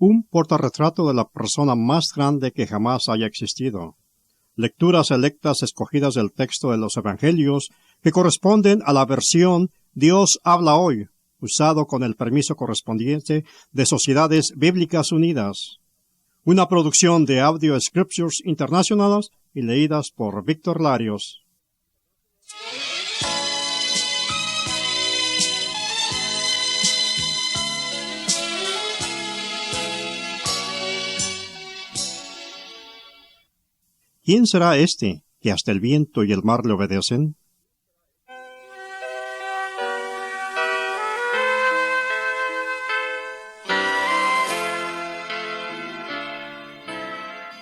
un portarretrato de la persona más grande que jamás haya existido. Lecturas selectas escogidas del texto de los Evangelios que corresponden a la versión Dios habla hoy, usado con el permiso correspondiente de Sociedades Bíblicas Unidas. Una producción de Audio Scriptures International y leídas por Víctor Larios. ¿Quién será este que hasta el viento y el mar le obedecen?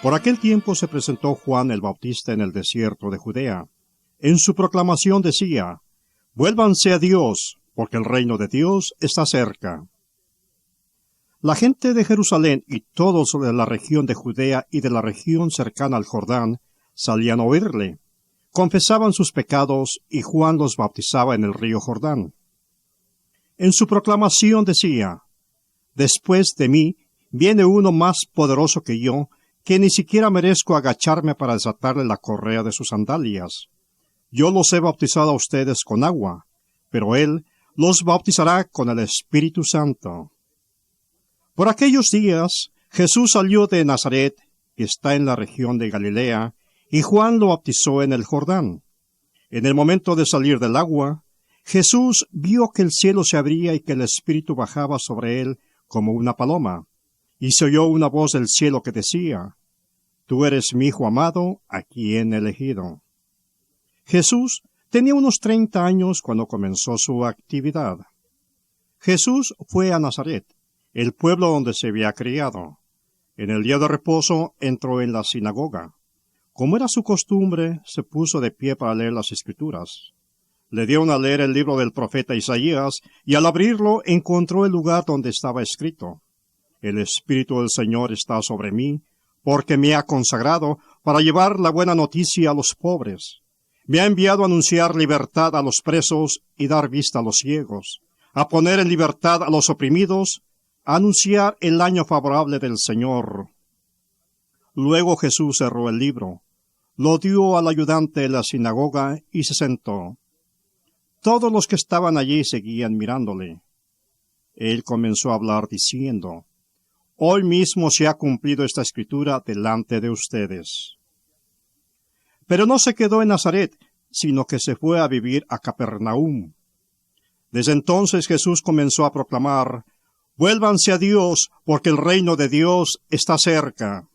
Por aquel tiempo se presentó Juan el Bautista en el desierto de Judea. En su proclamación decía: «Vuélvanse a Dios, porque el reino de Dios está cerca». La gente de Jerusalén y todos de la región de Judea y de la región cercana al Jordán salían a oírle. Confesaban sus pecados y Juan los bautizaba en el río Jordán. En su proclamación decía: «Después de mí viene uno más poderoso que yo, que ni siquiera merezco agacharme para desatarle la correa de sus sandalias. Yo los he bautizado a ustedes con agua, pero él los bautizará con el Espíritu Santo». Por aquellos días, Jesús salió de Nazaret, que está en la región de Galilea, y Juan lo bautizó en el Jordán. En el momento de salir del agua, Jesús vio que el cielo se abría y que el Espíritu bajaba sobre él como una paloma, y se oyó una voz del cielo que decía: «Tú eres mi Hijo amado, a quien he elegido». Jesús tenía unos 30 años cuando comenzó su actividad. Jesús fue a Nazaret, el pueblo donde se había criado. En el día de reposo entró en la sinagoga. Como era su costumbre, se puso de pie para leer las Escrituras. Le dieron a leer el libro del profeta Isaías, y al abrirlo encontró el lugar donde estaba escrito: «El Espíritu del Señor está sobre mí, porque me ha consagrado para llevar la buena noticia a los pobres. Me ha enviado a anunciar libertad a los presos y dar vista a los ciegos, a poner en libertad a los oprimidos, a anunciar el año favorable del Señor». Luego Jesús cerró el libro, lo dio al ayudante de la sinagoga y se sentó. Todos los que estaban allí seguían mirándole. Él comenzó a hablar diciendo: «Hoy mismo se ha cumplido esta escritura delante de ustedes». Pero no se quedó en Nazaret, sino que se fue a vivir a Capernaum. Desde entonces Jesús comenzó a proclamar: «Vuélvanse a Dios, porque el reino de Dios está cerca».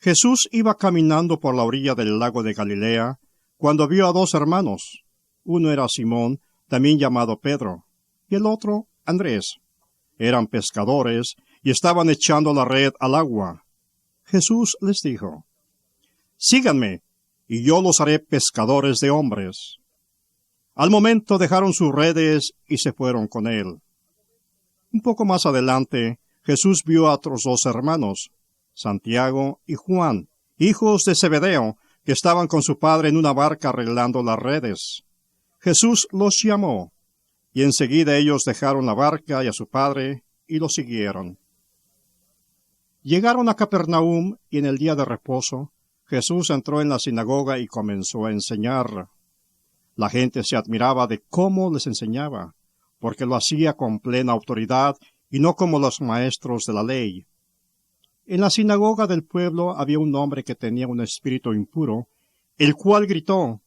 Jesús iba caminando por la orilla del lago de Galilea, cuando vio a 2 hermanos. Uno era Simón, también llamado Pedro, y el otro Andrés. Eran pescadores y estaban echando la red al agua. Jesús les dijo: «Síganme, y yo los haré pescadores de hombres». Al momento dejaron sus redes y se fueron con él. Un poco más adelante, Jesús vio a otros 2 hermanos, Santiago y Juan, hijos de Zebedeo, que estaban con su padre en una barca arreglando las redes. Jesús los llamó, y enseguida ellos dejaron la barca y a su padre, y lo siguieron. Llegaron a Capernaum, y en el día de reposo, Jesús entró en la sinagoga y comenzó a enseñar. La gente se admiraba de cómo les enseñaba, porque lo hacía con plena autoridad y no como los maestros de la ley. En la sinagoga del pueblo había un hombre que tenía un espíritu impuro, el cual gritó: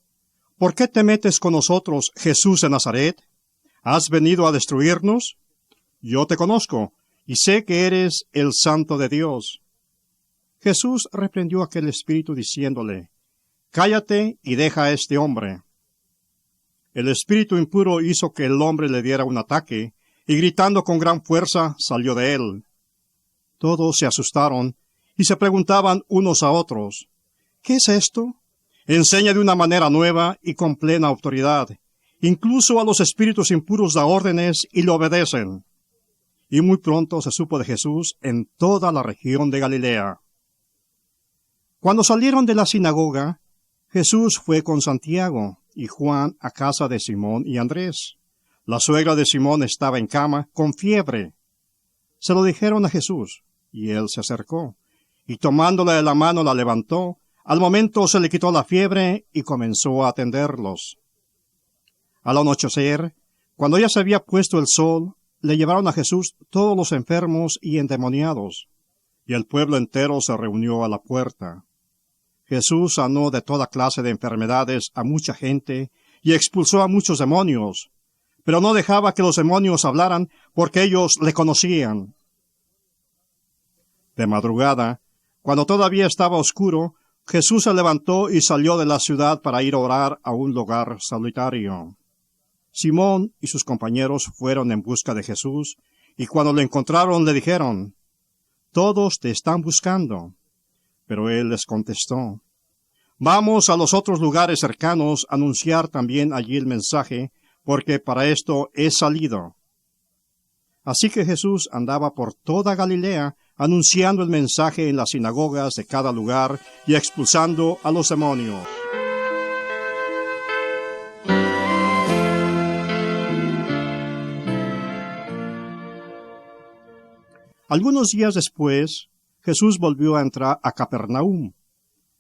«¿Por qué te metes con nosotros, Jesús de Nazaret? ¿Has venido a destruirnos? Yo te conozco, y sé que eres el Santo de Dios». Jesús reprendió a aquel espíritu diciéndole: «Cállate y deja a este hombre». El espíritu impuro hizo que el hombre le diera un ataque, y gritando con gran fuerza salió de él. Todos se asustaron y se preguntaban unos a otros: «¿Qué es esto? Enseña de una manera nueva y con plena autoridad. Incluso a los espíritus impuros da órdenes y le obedecen». Y muy pronto se supo de Jesús en toda la región de Galilea. Cuando salieron de la sinagoga, Jesús fue con Santiago y Juan a casa de Simón y Andrés. La suegra de Simón estaba en cama, con fiebre. Se lo dijeron a Jesús, y él se acercó, y tomándola de la mano la levantó. Al momento se le quitó la fiebre y comenzó a atenderlos. Al anochecer, cuando ya se había puesto el sol, le llevaron a Jesús todos los enfermos y endemoniados, y el pueblo entero se reunió a la puerta. Jesús sanó de toda clase de enfermedades a mucha gente y expulsó a muchos demonios, pero no dejaba que los demonios hablaran porque ellos le conocían. De madrugada, cuando todavía estaba oscuro, Jesús se levantó y salió de la ciudad para ir a orar a un lugar solitario. Simón y sus compañeros fueron en busca de Jesús, y cuando lo encontraron le dijeron, «Todos te están buscando». Pero él les contestó, «Vamos a los otros lugares cercanos a anunciar también allí el mensaje, porque para esto he salido». Así que Jesús andaba por toda Galilea, anunciando el mensaje en las sinagogas de cada lugar y expulsando a los demonios. Algunos días después, Jesús volvió a entrar a Capernaum.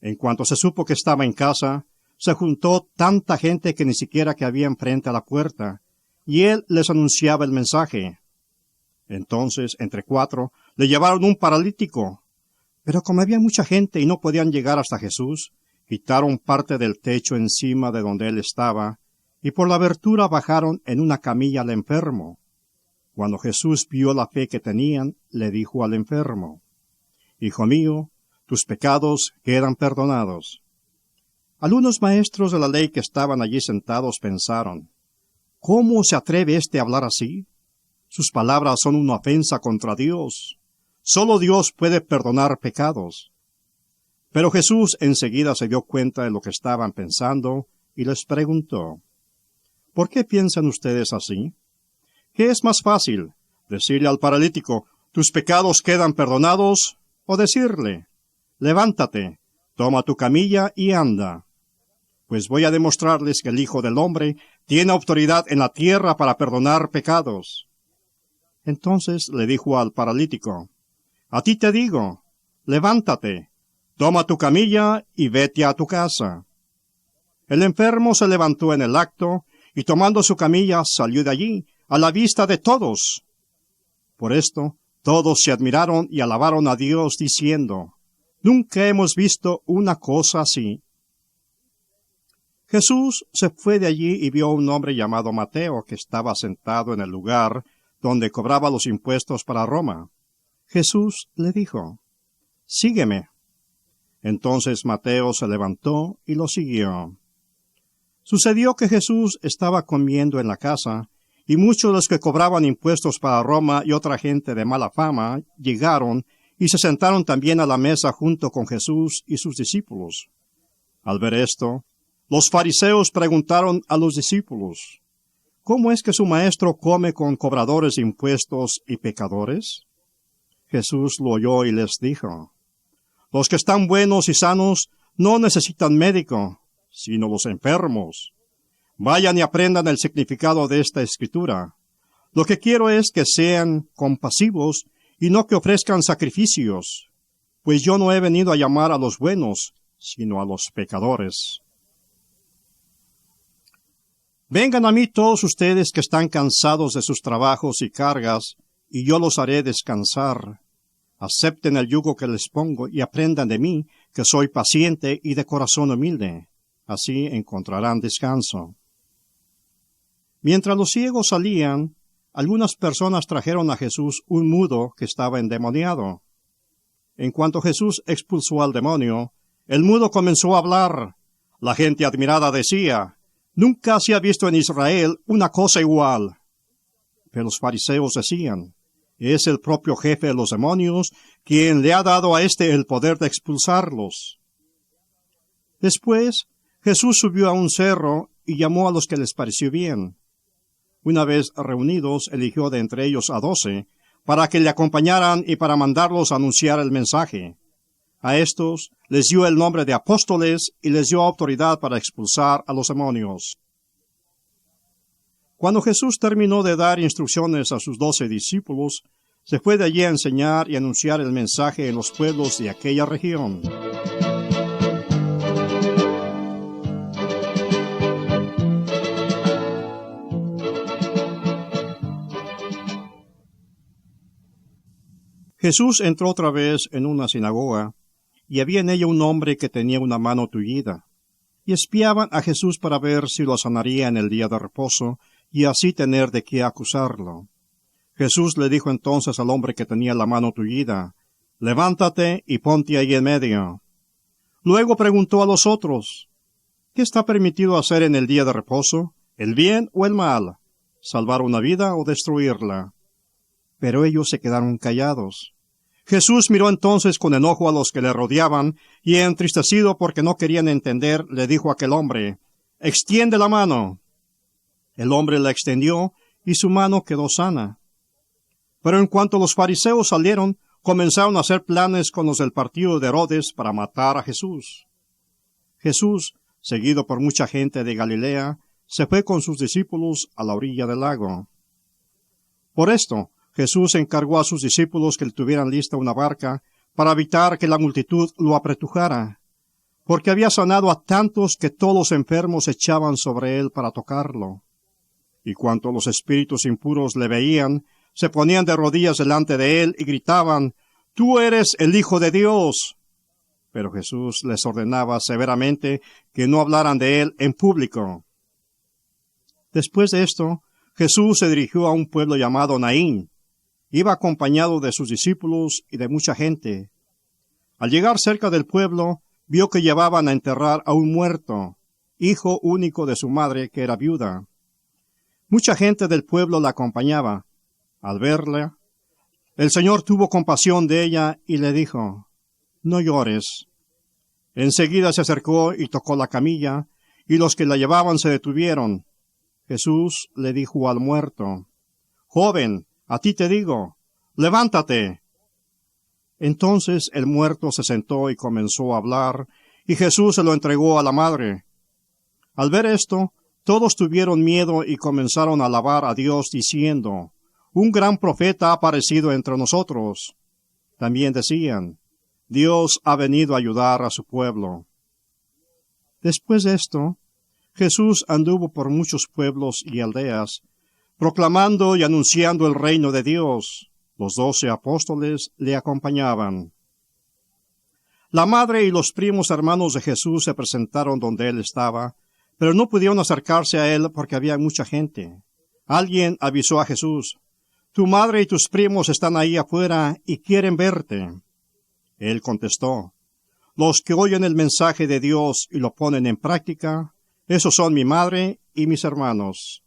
En cuanto se supo que estaba en casa, se juntó tanta gente que ni siquiera cabía enfrente a la puerta, y él les anunciaba el mensaje. Entonces, entre 4, le llevaron un paralítico. Pero como había mucha gente y no podían llegar hasta Jesús, quitaron parte del techo encima de donde él estaba, y por la abertura bajaron en una camilla al enfermo. Cuando Jesús vio la fe que tenían, le dijo al enfermo, «Hijo mío, tus pecados quedan perdonados». Algunos maestros de la ley que estaban allí sentados pensaron, «¿Cómo se atreve éste a hablar así? Sus palabras son una ofensa contra Dios. Solo Dios puede perdonar pecados». Pero Jesús enseguida se dio cuenta de lo que estaban pensando y les preguntó, «¿Por qué piensan ustedes así? ¿Qué es más fácil, decirle al paralítico, tus pecados quedan perdonados, o decirle, levántate, toma tu camilla y anda? Pues voy a demostrarles que el Hijo del Hombre tiene autoridad en la tierra para perdonar pecados». Entonces le dijo al paralítico, «A ti te digo, levántate, toma tu camilla y vete a tu casa». El enfermo se levantó en el acto, y tomando su camilla salió de allí, a la vista de todos. Por esto, todos se admiraron y alabaron a Dios, diciendo, «Nunca hemos visto una cosa así». Jesús se fue de allí y vio a un hombre llamado Mateo, que estaba sentado en el lugar donde cobraba los impuestos para Roma. Jesús le dijo, «Sígueme». Entonces Mateo se levantó y lo siguió. Sucedió que Jesús estaba comiendo en la casa, y muchos de los que cobraban impuestos para Roma y otra gente de mala fama llegaron y se sentaron también a la mesa junto con Jesús y sus discípulos. Al ver esto, los fariseos preguntaron a los discípulos, ¿cómo es que su maestro come con cobradores de impuestos y pecadores? Jesús lo oyó y les dijo, los que están buenos y sanos no necesitan médico, sino los enfermos. Vayan y aprendan el significado de esta escritura. Lo que quiero es que sean compasivos y no que ofrezcan sacrificios, pues yo no he venido a llamar a los buenos, sino a los pecadores. Vengan a mí todos ustedes que están cansados de sus trabajos y cargas, y yo los haré descansar. Acepten el yugo que les pongo y aprendan de mí, que soy paciente y de corazón humilde. Así encontrarán descanso. Mientras los ciegos salían, algunas personas trajeron a Jesús un mudo que estaba endemoniado. En cuanto Jesús expulsó al demonio, el mudo comenzó a hablar. La gente admirada decía, «Nunca se ha visto en Israel una cosa igual». Pero los fariseos decían, «Es el propio jefe de los demonios quien le ha dado a éste el poder de expulsarlos». Después, Jesús subió a un cerro y llamó a los que les pareció bien. Una vez reunidos, eligió de entre ellos a 12, para que le acompañaran y para mandarlos a anunciar el mensaje. A estos les dio el nombre de apóstoles y les dio autoridad para expulsar a los demonios. Cuando Jesús terminó de dar instrucciones a sus 12 discípulos, Se fue de allí a enseñar y anunciar el mensaje en los pueblos de aquella región. Jesús entró otra vez en una sinagoga, y había en ella un hombre que tenía una mano tullida. Y espiaban a Jesús para ver si lo sanaría en el día de reposo, y así tener de qué acusarlo. Jesús le dijo entonces al hombre que tenía la mano tullida, «Levántate y ponte ahí en medio». Luego preguntó a los otros, «¿Qué está permitido hacer en el día de reposo, el bien o el mal? ¿Salvar una vida o destruirla?» Pero ellos se quedaron callados. Jesús miró entonces con enojo a los que le rodeaban, y entristecido porque no querían entender, le dijo a aquel hombre, «Extiende la mano». El hombre la extendió, y su mano quedó sana. Pero en cuanto los fariseos salieron, comenzaron a hacer planes con los del partido de Herodes para matar a Jesús. Jesús, seguido por mucha gente de Galilea, se fue con sus discípulos a la orilla del lago. Por esto, Jesús encargó a sus discípulos que le tuvieran lista una barca para evitar que la multitud lo apretujara, porque había sanado a tantos que todos los enfermos se echaban sobre él para tocarlo. Y cuanto los espíritus impuros le veían, se ponían de rodillas delante de él y gritaban, «Tú eres el Hijo de Dios». Pero Jesús les ordenaba severamente que no hablaran de él en público. Después de esto, Jesús se dirigió a un pueblo llamado Naín. Iba acompañado de sus discípulos y de mucha gente. Al llegar cerca del pueblo, vio que llevaban a enterrar a un muerto, hijo único de su madre, que era viuda. Mucha gente del pueblo la acompañaba. Al verla, el Señor tuvo compasión de ella y le dijo, «No llores». Enseguida se acercó y tocó la camilla, y los que la llevaban se detuvieron. Jesús le dijo al muerto, «Joven, a ti te digo, levántate». Entonces el muerto se sentó y comenzó a hablar, y Jesús se lo entregó a la madre. Al ver esto, todos tuvieron miedo y comenzaron a alabar a Dios diciendo, «Un gran profeta ha aparecido entre nosotros». También decían, «Dios ha venido a ayudar a su pueblo». Después de esto, Jesús anduvo por muchos pueblos y aldeas, proclamando y anunciando el reino de Dios. Los 12 apóstoles le acompañaban. La madre y los primos hermanos de Jesús se presentaron donde él estaba, pero no pudieron acercarse a él porque había mucha gente. Alguien avisó a Jesús, «Tu madre y tus primos están ahí afuera y quieren verte». Él contestó, «Los que oyen el mensaje de Dios y lo ponen en práctica, esos son mi madre y mis hermanos».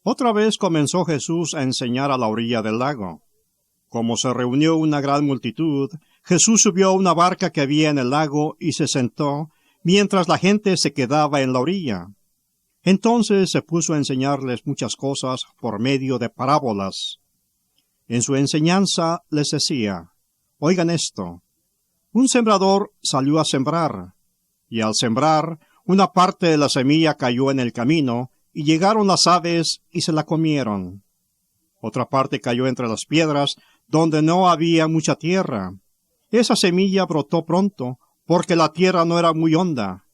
Otra vez comenzó Jesús a enseñar a la orilla del lago. Como se reunió una gran multitud, Jesús subió a una barca que había en el lago y se sentó, mientras la gente se quedaba en la orilla. Entonces se puso a enseñarles muchas cosas por medio de parábolas. En su enseñanza les decía, «Oigan esto, un sembrador salió a sembrar, y al sembrar, una parte de la semilla cayó en el camino, y llegaron las aves y se la comieron. Otra parte cayó entre las piedras, donde no había mucha tierra. Esa semilla brotó pronto, porque la tierra no era muy honda.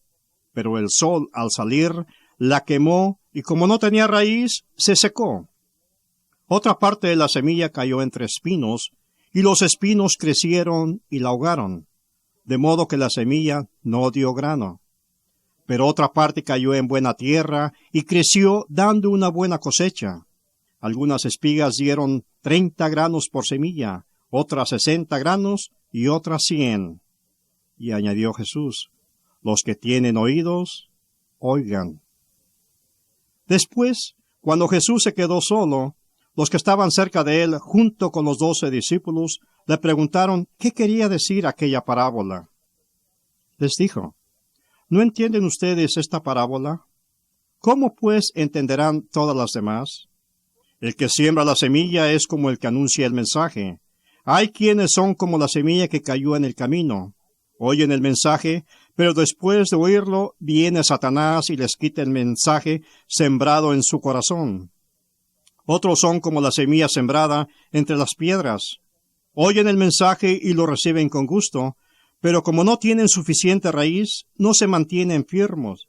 Pero el sol, al salir, la quemó, y como no tenía raíz, se secó. Otra parte de la semilla cayó entre espinos, y los espinos crecieron y la ahogaron, de modo que la semilla no dio grano. Pero otra parte cayó en buena tierra y creció dando una buena cosecha. Algunas espigas dieron 30 granos por semilla, otras 60 granos y otras 100. Y añadió Jesús, «Los que tienen oídos, oigan». Después, cuando Jesús se quedó solo, los que estaban cerca de él, junto con los 12 discípulos, le preguntaron qué quería decir aquella parábola. Les dijo, ¿no entienden ustedes esta parábola? ¿Cómo pues entenderán todas las demás? El que siembra la semilla es como el que anuncia el mensaje. Hay quienes son como la semilla que cayó en el camino. Oyen el mensaje, pero después de oírlo, viene Satanás y les quita el mensaje sembrado en su corazón. Otros son como la semilla sembrada entre las piedras. Oyen el mensaje y lo reciben con gusto, pero como no tienen suficiente raíz, no se mantienen firmes.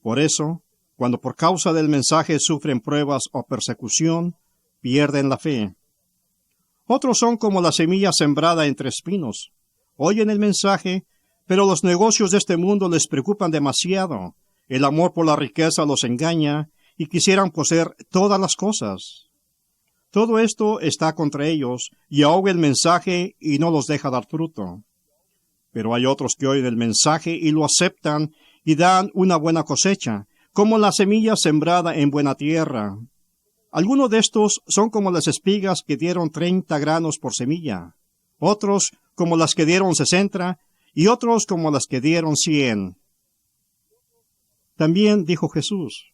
Por eso, cuando por causa del mensaje sufren pruebas o persecución, pierden la fe. Otros son como la semilla sembrada entre espinos. Oyen el mensaje, pero los negocios de este mundo les preocupan demasiado. El amor por la riqueza los engaña y quisieran poseer todas las cosas. Todo esto está contra ellos y ahoga el mensaje y no los deja dar fruto. Pero hay otros que oyen el mensaje y lo aceptan y dan una buena cosecha, como la semilla sembrada en buena tierra. Algunos de estos son como las espigas que dieron 30 granos por semilla, otros como las que dieron 60 y otros como las que dieron 100. También dijo Jesús: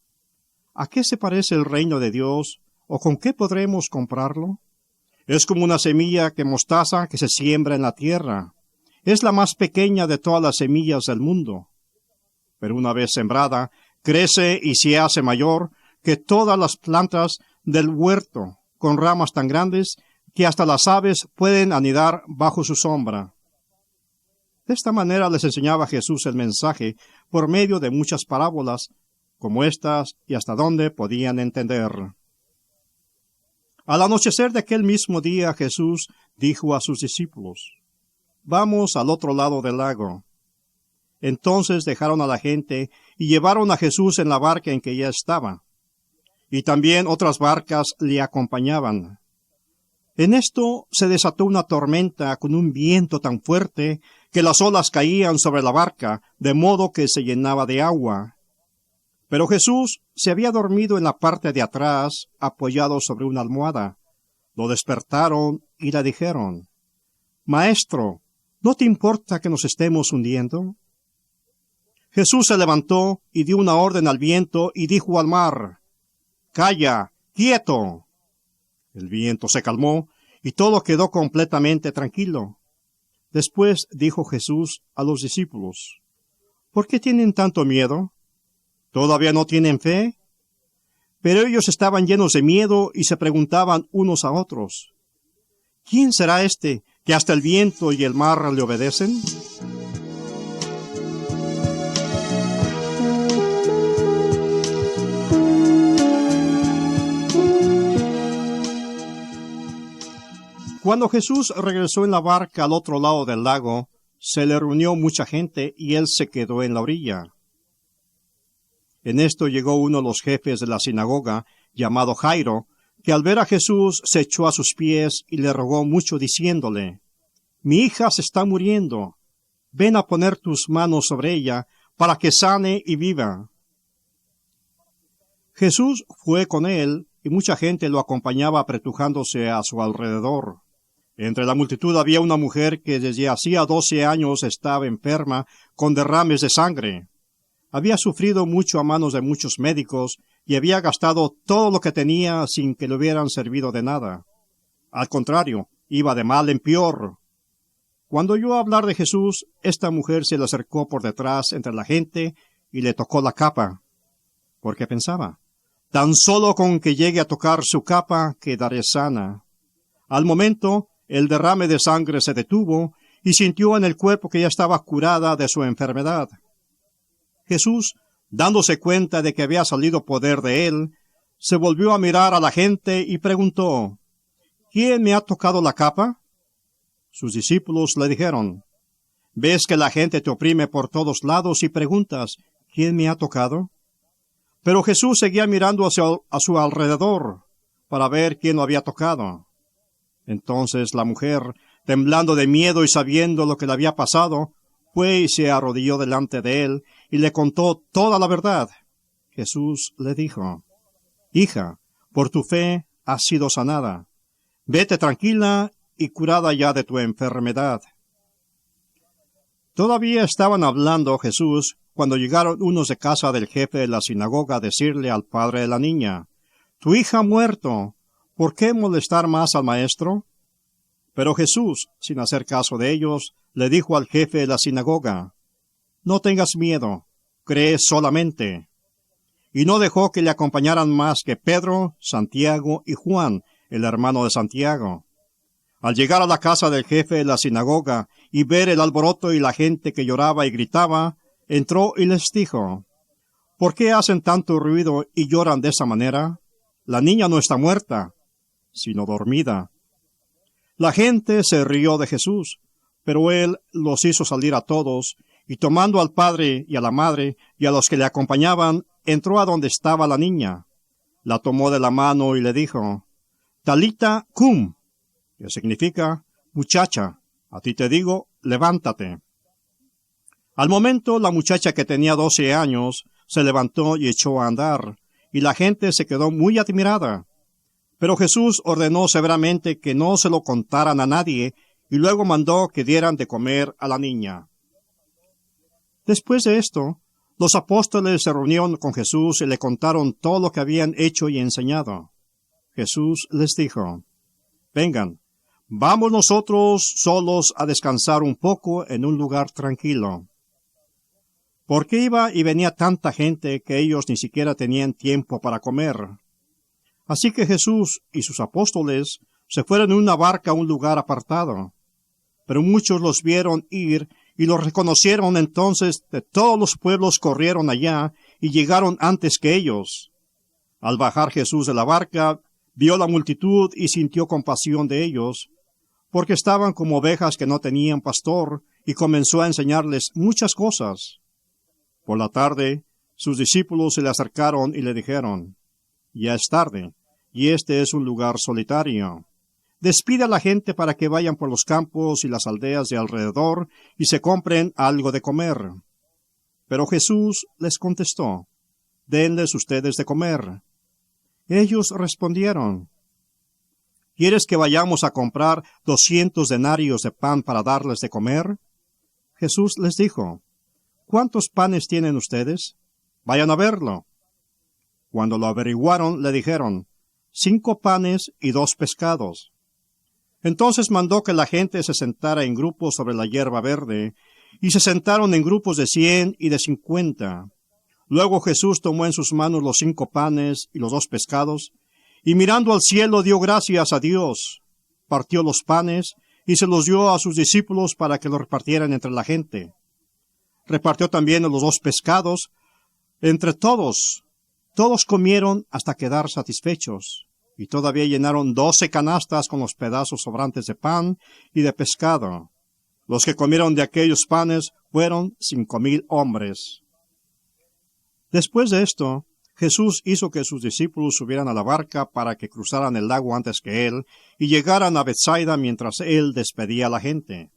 ¿a qué se parece el reino de Dios, o con qué podremos comprarlo? Es como una semilla de mostaza que se siembra en la tierra. Es la más pequeña de todas las semillas del mundo. Pero una vez sembrada, crece y se hace mayor que todas las plantas del huerto, con ramas tan grandes que hasta las aves pueden anidar bajo su sombra. De esta manera les enseñaba Jesús el mensaje por medio de muchas parábolas, como estas, y hasta donde podían entender. Al anochecer de aquel mismo día, Jesús dijo a sus discípulos: «Vamos al otro lado del lago». Entonces dejaron a la gente y llevaron a Jesús en la barca en que ya estaba. Y también otras barcas le acompañaban. En esto se desató una tormenta con un viento tan fuerte que las olas caían sobre la barca, de modo que se llenaba de agua. Pero Jesús se había dormido en la parte de atrás, apoyado sobre una almohada. Lo despertaron y le dijeron: «Maestro, ¿no te importa que nos estemos hundiendo?». Jesús se levantó y dio una orden al viento y dijo al mar: «Calla, quieto». El viento se calmó y todo quedó completamente tranquilo. Después dijo Jesús a los discípulos: «¿Por qué tienen tanto miedo? ¿Todavía no tienen fe?». Pero ellos estaban llenos de miedo y se preguntaban unos a otros: «¿Quién será este que hasta el viento y el mar le obedecen?». Cuando Jesús regresó en la barca al otro lado del lago, se le reunió mucha gente y él se quedó en la orilla. En esto llegó uno de los jefes de la sinagoga, llamado Jairo, que al ver a Jesús se echó a sus pies y le rogó mucho diciéndole: «Mi hija se está muriendo. Ven a poner tus manos sobre ella para que sane y viva». Jesús fue con él y mucha gente lo acompañaba apretujándose a su alrededor. Entre la multitud había una mujer que desde hacía 12 años estaba enferma con derrames de sangre. Había sufrido mucho a manos de muchos médicos y había gastado todo lo que tenía sin que le hubieran servido de nada. Al contrario, iba de mal en peor. Cuando oyó hablar de Jesús, esta mujer se le acercó por detrás entre la gente y le tocó la capa, porque pensaba: «Tan solo con que llegue a tocar su capa quedaré sana». Al momento, el derrame de sangre se detuvo y sintió en el cuerpo que ya estaba curada de su enfermedad. Jesús, dándose cuenta de que había salido poder de él, se volvió a mirar a la gente y preguntó: «¿Quién me ha tocado la capa?». Sus discípulos le dijeron: «¿Ves que la gente te oprime por todos lados y preguntas: ¿quién me ha tocado?». Pero Jesús seguía mirando a su alrededor para ver quién lo había tocado. Entonces la mujer, temblando de miedo y sabiendo lo que le había pasado, fue y se arrodilló delante de él y le contó toda la verdad. Jesús le dijo: «Hija, por tu fe has sido sanada. Vete tranquila y curada ya de tu enfermedad». Todavía estaban hablando Jesús cuando llegaron unos de casa del jefe de la sinagoga a decirle al padre de la niña: «Tu hija ha muerto. ¿Por qué molestar más al maestro?». Pero Jesús, sin hacer caso de ellos, le dijo al jefe de la sinagoga: «No tengas miedo, cree solamente». y no dejó que le acompañaran más que Pedro, Santiago y Juan, el hermano de Santiago. Al llegar a la casa del jefe de la sinagoga y ver el alboroto y la gente que lloraba y gritaba, entró y les dijo: ¿Por qué hacen tanto ruido y lloran de esa manera? La niña no está muerta, sino dormida. La gente se rió de Jesús, pero él los hizo salir a todos, y tomando al padre y a la madre y a los que le acompañaban, entró a donde estaba la niña. La tomó de la mano y le dijo: Talita cum, que significa: muchacha, a ti te digo, levántate. Al momento, la muchacha, que tenía 12 años, se levantó y echó a andar, y la gente se quedó muy admirada. Pero Jesús ordenó severamente que no se lo contaran a nadie, y luego mandó que dieran de comer a la niña. Después de esto, los apóstoles se reunieron con Jesús y le contaron todo lo que habían hecho y enseñado. Jesús les dijo: Vengan, vamos nosotros solos a descansar un poco en un lugar tranquilo. Porque iba y venía tanta gente que ellos ni siquiera tenían tiempo para comer. Así que Jesús y sus apóstoles se fueron en una barca a un lugar apartado. Pero muchos los vieron ir y los reconocieron. Entonces de todos los pueblos corrieron allá y llegaron antes que ellos. Al bajar Jesús de la barca, vio la multitud y sintió compasión de ellos, porque estaban como ovejas que no tenían pastor, y comenzó a enseñarles muchas cosas. Por la tarde, sus discípulos se le acercaron y le dijeron: Ya es tarde, y este es un lugar solitario. Despide a la gente para que vayan por los campos y las aldeas de alrededor y se compren algo de comer. Pero Jesús les contestó: Denles ustedes de comer. Ellos respondieron: ¿Quieres que vayamos a comprar 200 denarios de pan para darles de comer? Jesús les dijo: ¿Cuántos panes tienen ustedes? Vayan a verlo. Cuando lo averiguaron, le dijeron: 5 panes y 2 pescados. Entonces mandó que la gente se sentara en grupos sobre la hierba verde, y se sentaron en grupos de 100 y de 50. Luego Jesús tomó en sus manos los 5 panes y los 2 pescados, y mirando al cielo dio gracias a Dios, partió los panes y se los dio a sus discípulos para que los repartieran entre la gente. Repartió también los 2 pescados entre todos. Todos comieron hasta quedar satisfechos, y todavía llenaron 12 canastas con los pedazos sobrantes de pan y de pescado. Los que comieron de aquellos panes fueron 5,000 hombres. Después de esto, Jesús hizo que sus discípulos subieran a la barca para que cruzaran el lago antes que él y llegaran a Betsaida mientras él despedía a la gente.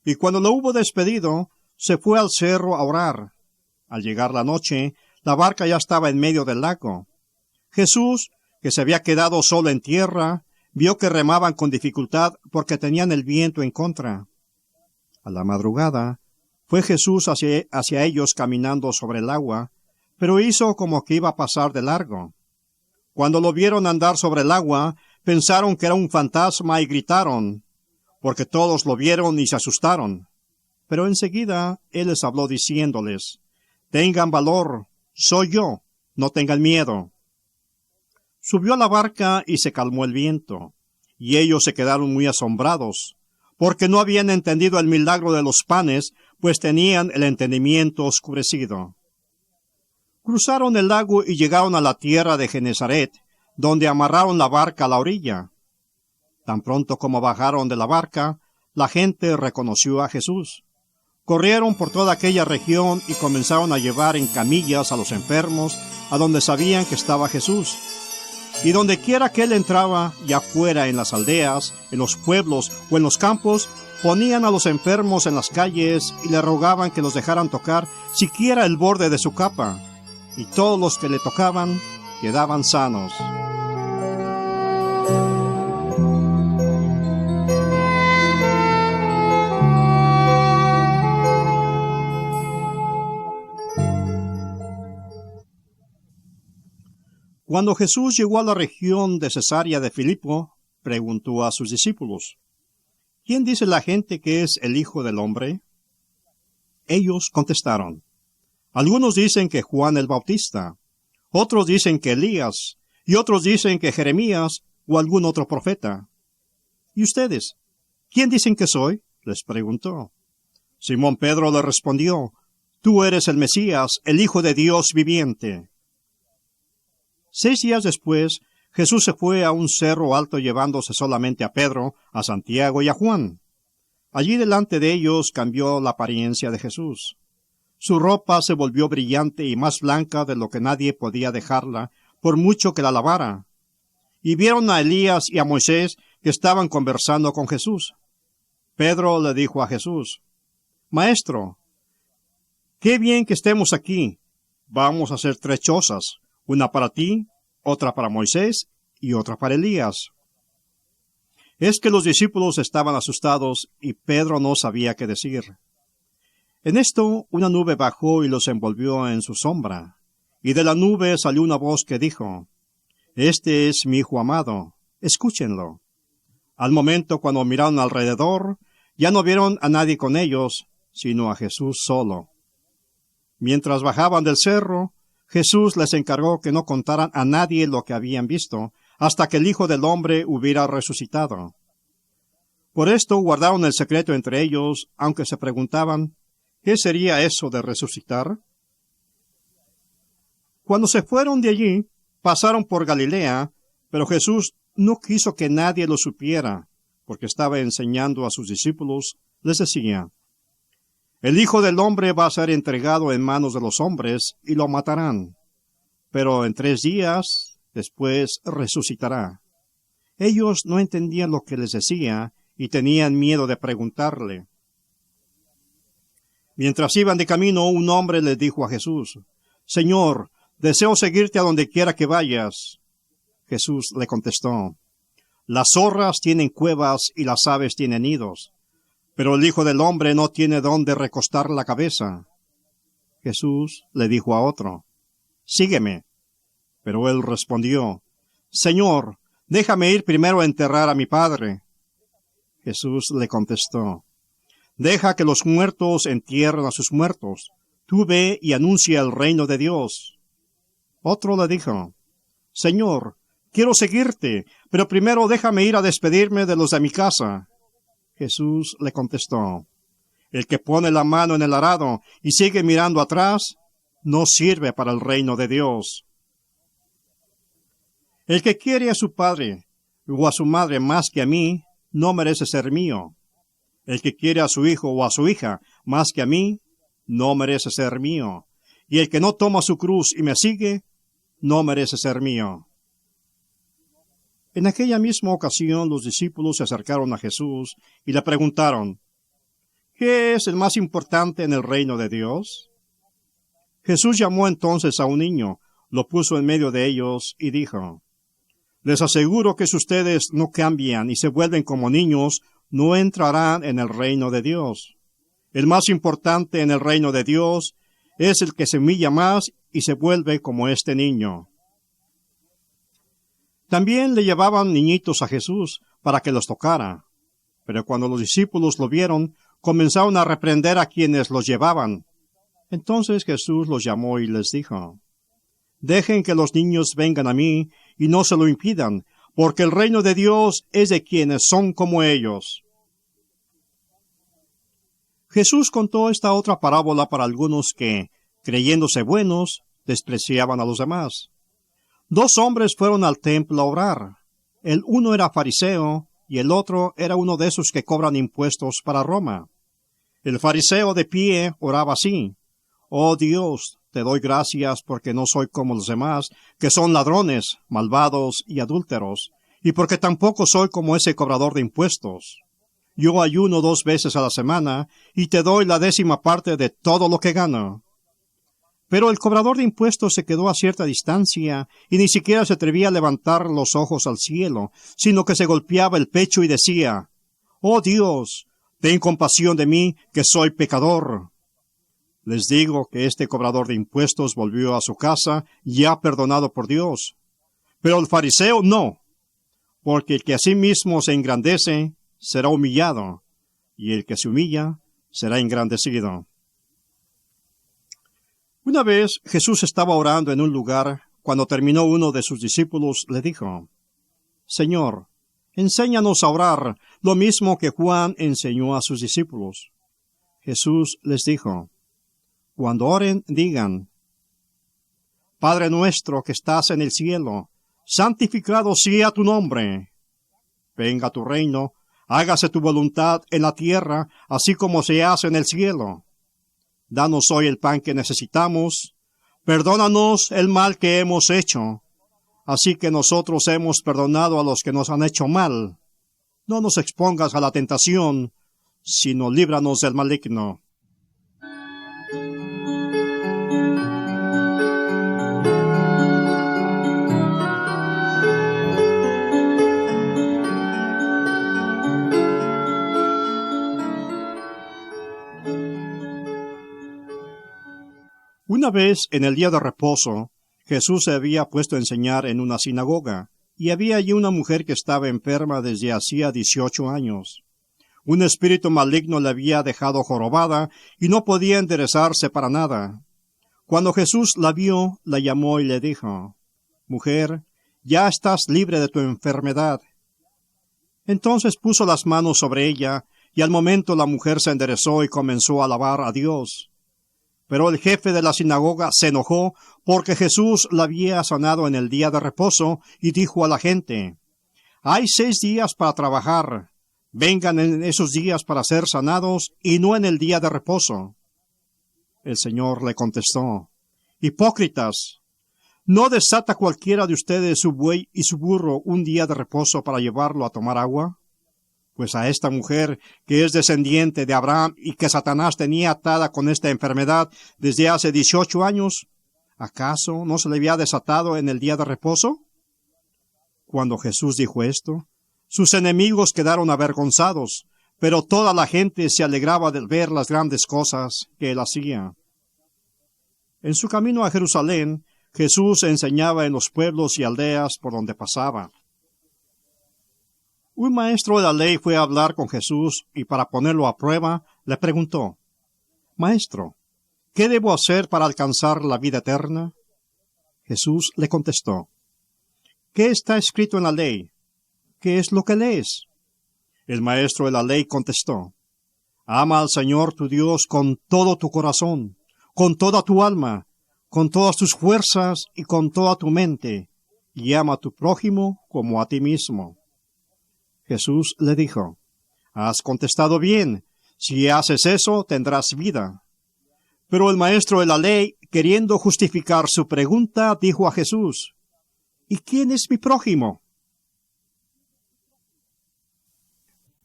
Y cuando lo hubo despedido, se fue al cerro a orar. Al llegar la noche, la barca ya estaba en medio del lago. Jesús, que se había quedado solo en tierra, vio que remaban con dificultad porque tenían el viento en contra. A la madrugada, fue Jesús hacia ellos caminando sobre el agua, pero hizo como que iba a pasar de largo. Cuando lo vieron andar sobre el agua, pensaron que era un fantasma y gritaron, porque todos lo vieron y se asustaron. Pero enseguida él les habló diciéndoles: Tengan valor, soy yo, no tengan miedo. Subió a la barca y se calmó el viento, y ellos se quedaron muy asombrados, porque no habían entendido el milagro de los panes, pues tenían el entendimiento oscurecido. Cruzaron el lago y llegaron a la tierra de Genesaret, donde amarraron la barca a la orilla. Tan pronto como bajaron de la barca, la gente reconoció a Jesús. Corrieron por toda aquella región y comenzaron a llevar en camillas a los enfermos a donde sabían que estaba Jesús. Y donde quiera que él entraba, ya fuera en las aldeas, en los pueblos o en los campos, ponían a los enfermos en las calles y le rogaban que los dejaran tocar siquiera el borde de su capa. Y todos los que le tocaban quedaban sanos. Cuando Jesús llegó a la región de Cesarea de Filipo, preguntó a sus discípulos: ¿Quién dice la gente que es el Hijo del Hombre? Ellos contestaron: Algunos dicen que Juan el Bautista, Otros dicen que Elías, y otros dicen que Jeremías o algún otro profeta. ¿Y ustedes? ¿Quién dicen que soy?, les preguntó. Simón Pedro le respondió, Tú eres el Mesías, el Hijo de Dios viviente. 6 días después, Jesús se fue a un cerro alto llevándose solamente a Pedro, a Santiago y a Juan. Allí delante de ellos cambió la apariencia de Jesús. Su ropa se volvió brillante y más blanca de lo que nadie podía dejarla, por mucho que la lavara. Y vieron a Elías y a Moisés que estaban conversando con Jesús. Pedro le dijo a Jesús, Maestro, qué bien que estemos aquí. Vamos a hacer 3 chozas, una para ti, otra para Moisés y otra para Elías. Es que los discípulos estaban asustados y Pedro no sabía qué decir. En esto una nube bajó y los envolvió en su sombra, y de la nube salió una voz que dijo, Este es mi Hijo amado, escúchenlo. Al momento cuando miraron alrededor, ya no vieron a nadie con ellos, sino a Jesús solo. Mientras bajaban del cerro, Jesús les encargó que no contaran a nadie lo que habían visto, hasta que el Hijo del Hombre hubiera resucitado. Por esto guardaron el secreto entre ellos, aunque se preguntaban, ¿qué sería eso de resucitar? Cuando se fueron de allí, pasaron por Galilea, pero Jesús no quiso que nadie lo supiera, porque estaba enseñando a sus discípulos, les decía, El Hijo del Hombre va a ser entregado en manos de los hombres y lo matarán, pero en 3 días después resucitará. Ellos no entendían lo que les decía y tenían miedo de preguntarle. Mientras iban de camino, un hombre le dijo a Jesús, Señor, deseo seguirte a donde quiera que vayas. Jesús le contestó, Las zorras tienen cuevas y las aves tienen nidos, pero el Hijo del Hombre no tiene dónde recostar la cabeza. Jesús le dijo a otro, Sígueme. Pero él respondió, Señor, déjame ir primero a enterrar a mi padre. Jesús le contestó, Deja que los muertos entierren a sus muertos. Tú ve y anuncia el reino de Dios. Otro le dijo, Señor, quiero seguirte, pero primero déjame ir a despedirme de los de mi casa. Jesús le contestó, El que pone la mano en el arado y sigue mirando atrás, no sirve para el reino de Dios. El que quiere a su padre o a su madre más que a mí, no merece ser mío. El que quiere a su hijo o a su hija más que a mí, no merece ser mío. Y el que no toma su cruz y me sigue, no merece ser mío. En aquella misma ocasión los discípulos se acercaron a Jesús y le preguntaron, ¿qué es el más importante en el reino de Dios? Jesús llamó entonces a un niño, lo puso en medio de ellos y dijo, Les aseguro que si ustedes no cambian y se vuelven como niños, no entrarán en el reino de Dios. El más importante en el reino de Dios es el que se humilla más y se vuelve como este niño. También le llevaban niñitos a Jesús para que los tocara. Pero cuando los discípulos lo vieron, comenzaron a reprender a quienes los llevaban. Entonces Jesús los llamó y les dijo, Dejen que los niños vengan a mí y no se lo impidan, porque el reino de Dios es de quienes son como ellos. Jesús contó esta otra parábola para algunos que, creyéndose buenos, despreciaban a los demás. 2 hombres fueron al templo a orar. El uno era fariseo y el otro era uno de esos que cobran impuestos para Roma. El fariseo de pie oraba así, Oh Dios, te doy gracias porque no soy como los demás, que son ladrones, malvados y adúlteros, y porque tampoco soy como ese cobrador de impuestos. Yo ayuno 2 veces a la semana y te doy la 10ª parte de todo lo que gano. Pero el cobrador de impuestos se quedó a cierta distancia y ni siquiera se atrevía a levantar los ojos al cielo, sino que se golpeaba el pecho y decía, Oh Dios, ten compasión de mí, que soy pecador. Les digo que este cobrador de impuestos volvió a su casa ya perdonado por Dios. Pero el fariseo no, porque el que a sí mismo se engrandece será humillado, y el que se humilla será engrandecido. Una vez Jesús estaba orando en un lugar cuando terminó uno de sus discípulos, le dijo, Señor, enséñanos a orar, lo mismo que Juan enseñó a sus discípulos. Jesús les dijo, cuando oren, digan, Padre nuestro que estás en el cielo, santificado sea tu nombre. Venga tu reino, hágase tu voluntad en la tierra, así como se hace en el cielo. Danos hoy el pan que necesitamos, perdónanos el mal que hemos hecho, así que nosotros hemos perdonado a los que nos han hecho mal. No nos expongas a la tentación, sino líbranos del maligno. Una vez, en el día de reposo, Jesús se había puesto a enseñar en una sinagoga, y había allí una mujer que estaba enferma desde hacía 18 años. Un espíritu maligno le había dejado jorobada, y no podía enderezarse para nada. Cuando Jesús la vio, la llamó y le dijo, Mujer, ya estás libre de tu enfermedad. Entonces puso las manos sobre ella, y al momento la mujer se enderezó y comenzó a alabar a Dios. Pero el jefe de la sinagoga se enojó porque Jesús la había sanado en el día de reposo y dijo a la gente, Hay 6 días para trabajar, vengan en esos días para ser sanados y no en el día de reposo. El Señor le contestó, Hipócritas, ¿no desata cualquiera de ustedes su buey y su burro un día de reposo para llevarlo a tomar agua? Pues a esta mujer, que es descendiente de Abraham y que Satanás tenía atada con esta enfermedad desde hace 18 años, ¿acaso no se le había desatado en el día de reposo? Cuando Jesús dijo esto, sus enemigos quedaron avergonzados, pero toda la gente se alegraba de ver las grandes cosas que él hacía. En su camino a Jerusalén, Jesús enseñaba en los pueblos y aldeas por donde pasaba. Un maestro de la ley fue a hablar con Jesús y para ponerlo a prueba, le preguntó, Maestro, ¿qué debo hacer para alcanzar la vida eterna? Jesús le contestó, ¿qué está escrito en la ley? ¿Qué es lo que lees? El maestro de la ley contestó, Ama al Señor tu Dios con todo tu corazón, con toda tu alma, con todas tus fuerzas y con toda tu mente, y ama a tu prójimo como a ti mismo. Jesús le dijo, Has contestado bien, si haces eso tendrás vida. Pero el maestro de la ley, queriendo justificar su pregunta, dijo a Jesús, ¿y quién es mi prójimo?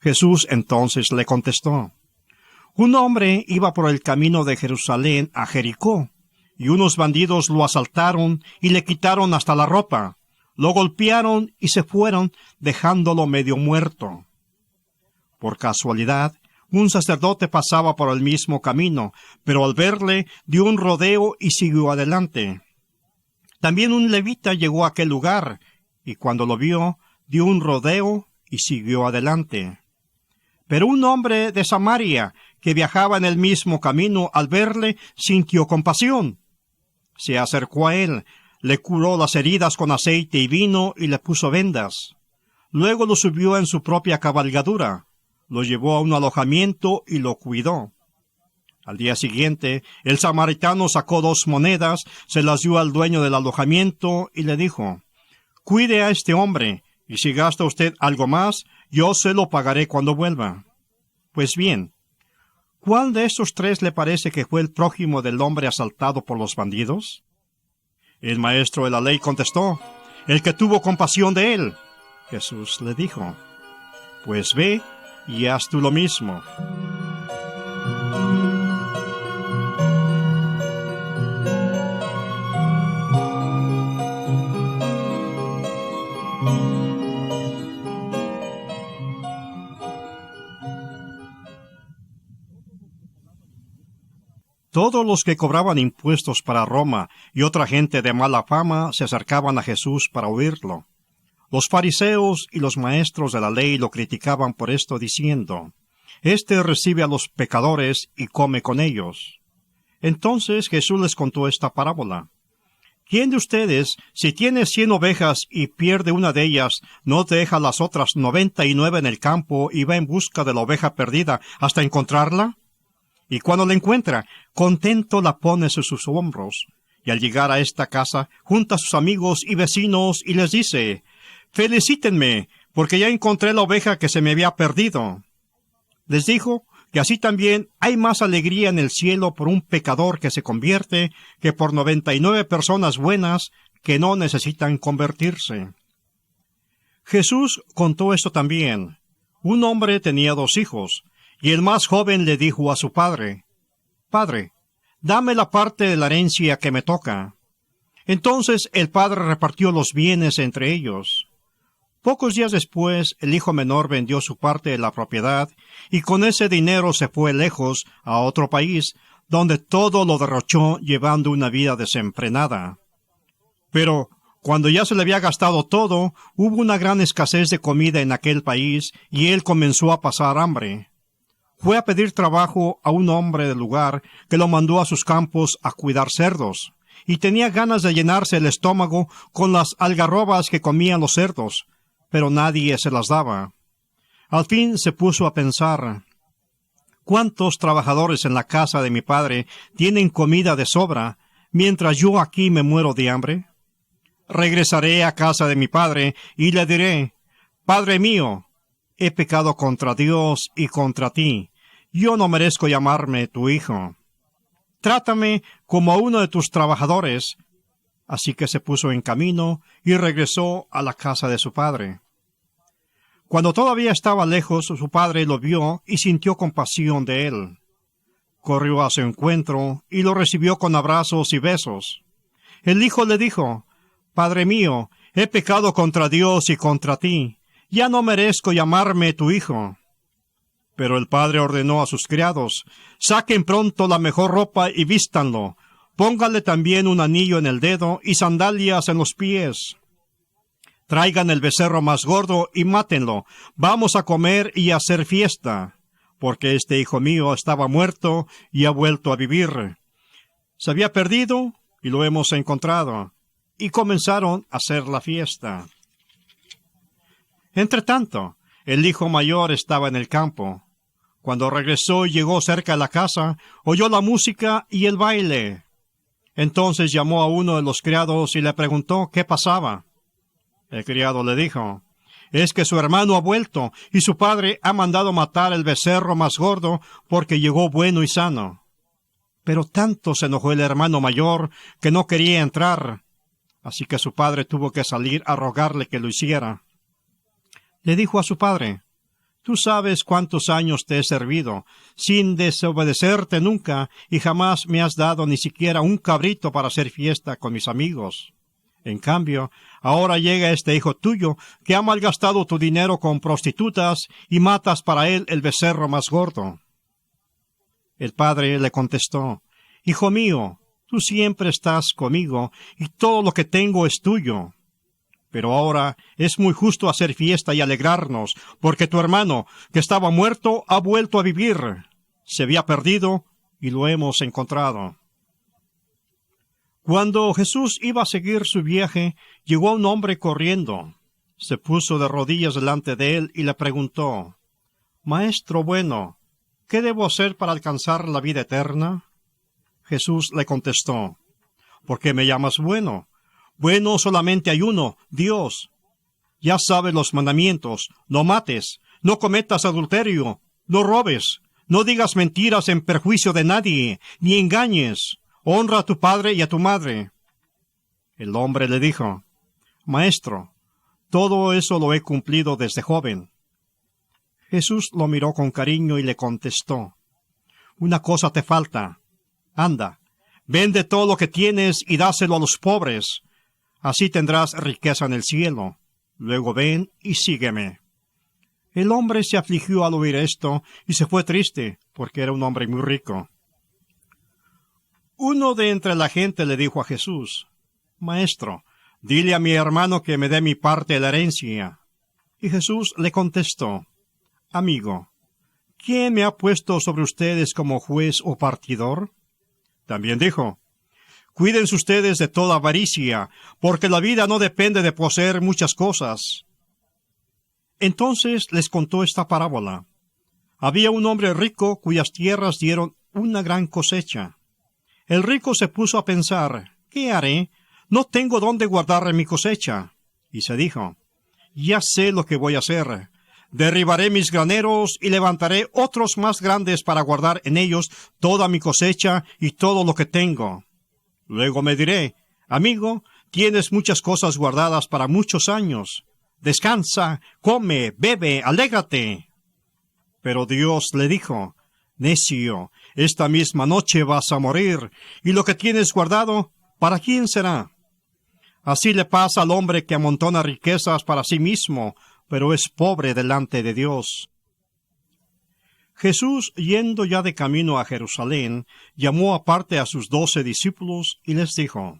Jesús entonces le contestó, Un hombre iba por el camino de Jerusalén a Jericó, y unos bandidos lo asaltaron y le quitaron hasta la ropa. Lo golpearon y se fueron, dejándolo medio muerto. Por casualidad, un sacerdote pasaba por el mismo camino, pero al verle dio un rodeo y siguió adelante. También un levita llegó a aquel lugar, y cuando lo vio, dio un rodeo y siguió adelante. Pero un hombre de Samaria, que viajaba en el mismo camino, al verle, sintió compasión. Se acercó a él, le curó las heridas con aceite y vino y le puso vendas. Luego lo subió en su propia cabalgadura, lo llevó a un alojamiento y lo cuidó. Al día siguiente, el samaritano sacó 2 monedas, se las dio al dueño del alojamiento y le dijo, Cuide a este hombre, y si gasta usted algo más, yo se lo pagaré cuando vuelva. Pues bien, ¿cuál de estos 3 le parece que fue el prójimo del hombre asaltado por los bandidos? El maestro de la ley contestó, El que tuvo compasión de él. Jesús le dijo, Pues ve y haz tú lo mismo. Todos los que cobraban impuestos para Roma y otra gente de mala fama se acercaban a Jesús para oírlo. Los fariseos y los maestros de la ley lo criticaban por esto, diciendo, Este recibe a los pecadores y come con ellos. Entonces Jesús les contó esta parábola. ¿Quién de ustedes, si tiene 100 ovejas y pierde una de ellas, no deja las otras 99 en el campo y va en busca de la oveja perdida hasta encontrarla? Y cuando la encuentra, contento la pone sobre sus hombros. Y al llegar a esta casa, junta a sus amigos y vecinos y les dice: «Felicítenme, porque ya encontré la oveja que se me había perdido». Les dijo que así también hay más alegría en el cielo por un pecador que se convierte que por 99 personas buenas que no necesitan convertirse. Jesús contó esto también. Un hombre tenía 2 hijos, y el más joven le dijo a su padre: «Padre, dame la parte de la herencia que me toca». Entonces el padre repartió los bienes entre ellos. Pocos días después, el hijo menor vendió su parte de la propiedad y con ese dinero se fue lejos a otro país, donde todo lo derrochó llevando una vida desenfrenada. Pero cuando ya se le había gastado todo, hubo una gran escasez de comida en aquel país y él comenzó a pasar hambre. Fue a pedir trabajo a un hombre del lugar que lo mandó a sus campos a cuidar cerdos, y tenía ganas de llenarse el estómago con las algarrobas que comían los cerdos, pero nadie se las daba. Al fin se puso a pensar: ¿cuántos trabajadores en la casa de mi padre tienen comida de sobra, mientras yo aquí me muero de hambre? Regresaré a casa de mi padre y le diré: «Padre mío, he pecado contra Dios y contra ti. Yo no merezco llamarme tu hijo. Trátame como a uno de tus trabajadores». Así que se puso en camino y regresó a la casa de su padre. Cuando todavía estaba lejos, su padre lo vio y sintió compasión de él. Corrió a su encuentro y lo recibió con abrazos y besos. El hijo le dijo: «Padre mío, he pecado contra Dios y contra ti. Ya no merezco llamarme tu hijo». Pero el padre ordenó a sus criados: «Saquen pronto la mejor ropa y vístanlo. Pónganle también un anillo en el dedo y sandalias en los pies. Traigan el becerro más gordo y mátenlo. Vamos a comer y a hacer fiesta, porque este hijo mío estaba muerto y ha vuelto a vivir. Se había perdido y lo hemos encontrado». Y comenzaron a hacer la fiesta. Entretanto, el hijo mayor estaba en el campo. Cuando regresó y llegó cerca de la casa, oyó la música y el baile. Entonces llamó a uno de los criados y le preguntó qué pasaba. El criado le dijo: «Es que su hermano ha vuelto y su padre ha mandado matar el becerro más gordo porque llegó bueno y sano». Pero tanto se enojó el hermano mayor que no quería entrar. Así que su padre tuvo que salir a rogarle que lo hiciera. Le dijo a su padre: «Tú sabes cuántos años te he servido, sin desobedecerte nunca, y jamás me has dado ni siquiera un cabrito para hacer fiesta con mis amigos. En cambio, ahora llega este hijo tuyo, que ha malgastado tu dinero con prostitutas, y matas para él el becerro más gordo». El padre le contestó: «Hijo mío, tú siempre estás conmigo, y todo lo que tengo es tuyo. Pero ahora es muy justo hacer fiesta y alegrarnos, porque tu hermano, que estaba muerto, ha vuelto a vivir. Se había perdido y lo hemos encontrado». Cuando Jesús iba a seguir su viaje, llegó un hombre corriendo. Se puso de rodillas delante de él y le preguntó: «Maestro bueno, ¿qué debo hacer para alcanzar la vida eterna?». Jesús le contestó: «¿Por qué me llamas bueno? Bueno solamente hay uno, Dios. Ya sabes los mandamientos: no mates, no cometas adulterio, no robes, no digas mentiras en perjuicio de nadie, ni engañes, honra a tu padre y a tu madre». El hombre le dijo: «Maestro, todo eso lo he cumplido desde joven». Jesús lo miró con cariño y le contestó: «Una cosa te falta. Anda, vende todo lo que tienes y dáselo a los pobres. Así tendrás riqueza en el cielo. Luego ven y sígueme». El hombre se afligió al oír esto y se fue triste, porque era un hombre muy rico. Uno de entre la gente le dijo a Jesús: «Maestro, dile a mi hermano que me dé mi parte de la herencia». Y Jesús le contestó: «Amigo, ¿quién me ha puesto sobre ustedes como juez o partidor?». También dijo: Cuídense ustedes de toda avaricia, porque la vida no depende de poseer muchas cosas. Entonces les contó esta parábola. Había un hombre rico cuyas tierras dieron una gran cosecha. El rico se puso a pensar, ¿qué haré? No tengo dónde guardar mi cosecha. Y se dijo, ya sé lo que voy a hacer. Derribaré mis graneros y levantaré otros más grandes para guardar en ellos toda mi cosecha y todo lo que tengo. Luego me diré, amigo, tienes muchas cosas guardadas para muchos años. Descansa, come, bebe, alégrate. Pero Dios le dijo, necio, esta misma noche vas a morir, y lo que tienes guardado, ¿para quién será? Así le pasa al hombre que amontona riquezas para sí mismo, pero es pobre delante de Dios. Jesús, yendo ya de camino a Jerusalén, llamó aparte a sus 12 discípulos y les dijo,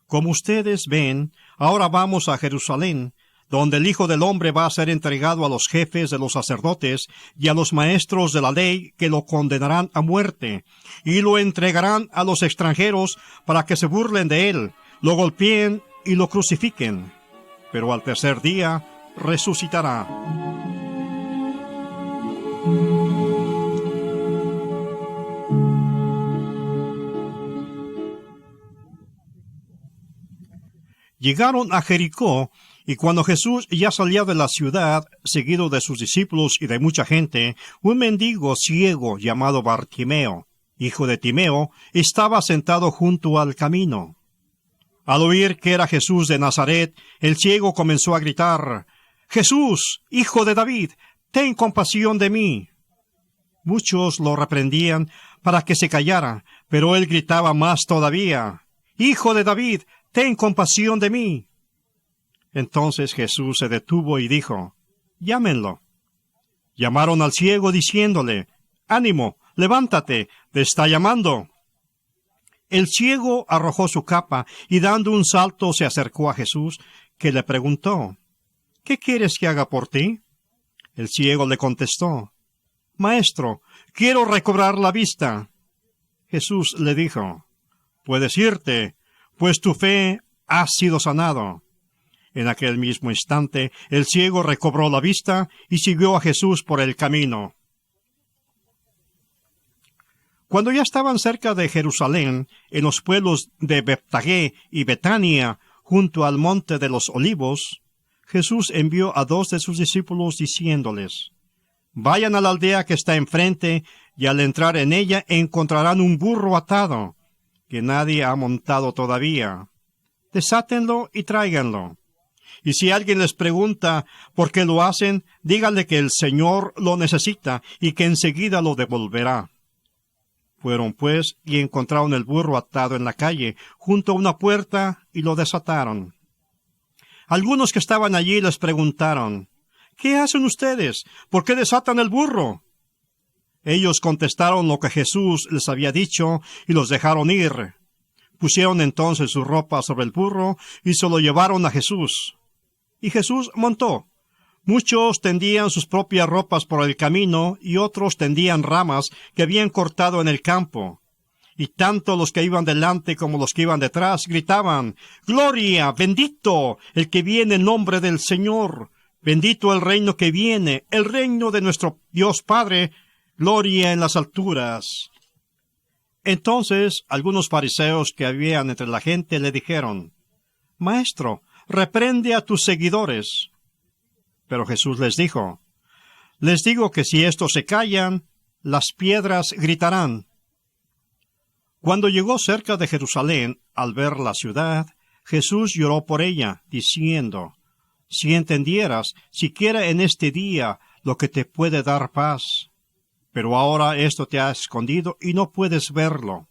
como ustedes ven, ahora vamos a Jerusalén, donde el Hijo del Hombre va a ser entregado a los jefes de los sacerdotes y a los maestros de la ley, que lo condenarán a muerte, y lo entregarán a los extranjeros para que se burlen de él, lo golpeen y lo crucifiquen. Pero al tercer día resucitará. Llegaron a Jericó, y cuando Jesús ya salía de la ciudad, seguido de sus discípulos y de mucha gente, un mendigo ciego llamado Bartimeo, hijo de Timeo, estaba sentado junto al camino. Al oír que era Jesús de Nazaret, el ciego comenzó a gritar, «Jesús, hijo de David, ten compasión de mí». Muchos lo reprendían para que se callara, pero él gritaba más todavía, «Hijo de David, ten compasión de mí». Entonces Jesús se detuvo y dijo, «Llámenlo». Llamaron al ciego diciéndole, «Ánimo, levántate, te está llamando». El ciego arrojó su capa y dando un salto se acercó a Jesús, que le preguntó, «¿Qué quieres que haga por ti?» El ciego le contestó, «Maestro, quiero recobrar la vista». Jesús le dijo, «Puedes irte, pues tu fe ha sido sanado». En aquel mismo instante, el ciego recobró la vista y siguió a Jesús por el camino. Cuando ya estaban cerca de Jerusalén, en los pueblos de Betfagé y Betania, junto al monte de los Olivos, Jesús envió a 2 de sus discípulos diciéndoles, «Vayan a la aldea que está enfrente, y al entrar en ella encontrarán un burro atado, que nadie ha montado todavía. Desátenlo y tráiganlo. Y si alguien les pregunta por qué lo hacen, díganle que el Señor lo necesita y que enseguida lo devolverá». Fueron pues y encontraron el burro atado en la calle, junto a una puerta, y lo desataron. Algunos que estaban allí les preguntaron, «¿Qué hacen ustedes? ¿Por qué desatan el burro?» Ellos contestaron lo que Jesús les había dicho y los dejaron ir. Pusieron entonces su ropa sobre el burro y se lo llevaron a Jesús. Y Jesús montó. Muchos tendían sus propias ropas por el camino y otros tendían ramas que habían cortado en el campo. Y tanto los que iban delante como los que iban detrás gritaban, «Gloria, bendito el que viene en nombre del Señor! Bendito el reino que viene, el reino de nuestro Dios Padre, gloria en las alturas». Entonces algunos fariseos que habían entre la gente le dijeron, «Maestro, reprende a tus seguidores». Pero Jesús les dijo, «Les digo que si estos se callan, las piedras gritarán». Cuando llegó cerca de Jerusalén, al ver la ciudad, Jesús lloró por ella, diciendo, «Si entendieras, siquiera en este día, lo que te puede dar paz. Pero ahora esto te ha escondido y no puedes verlo.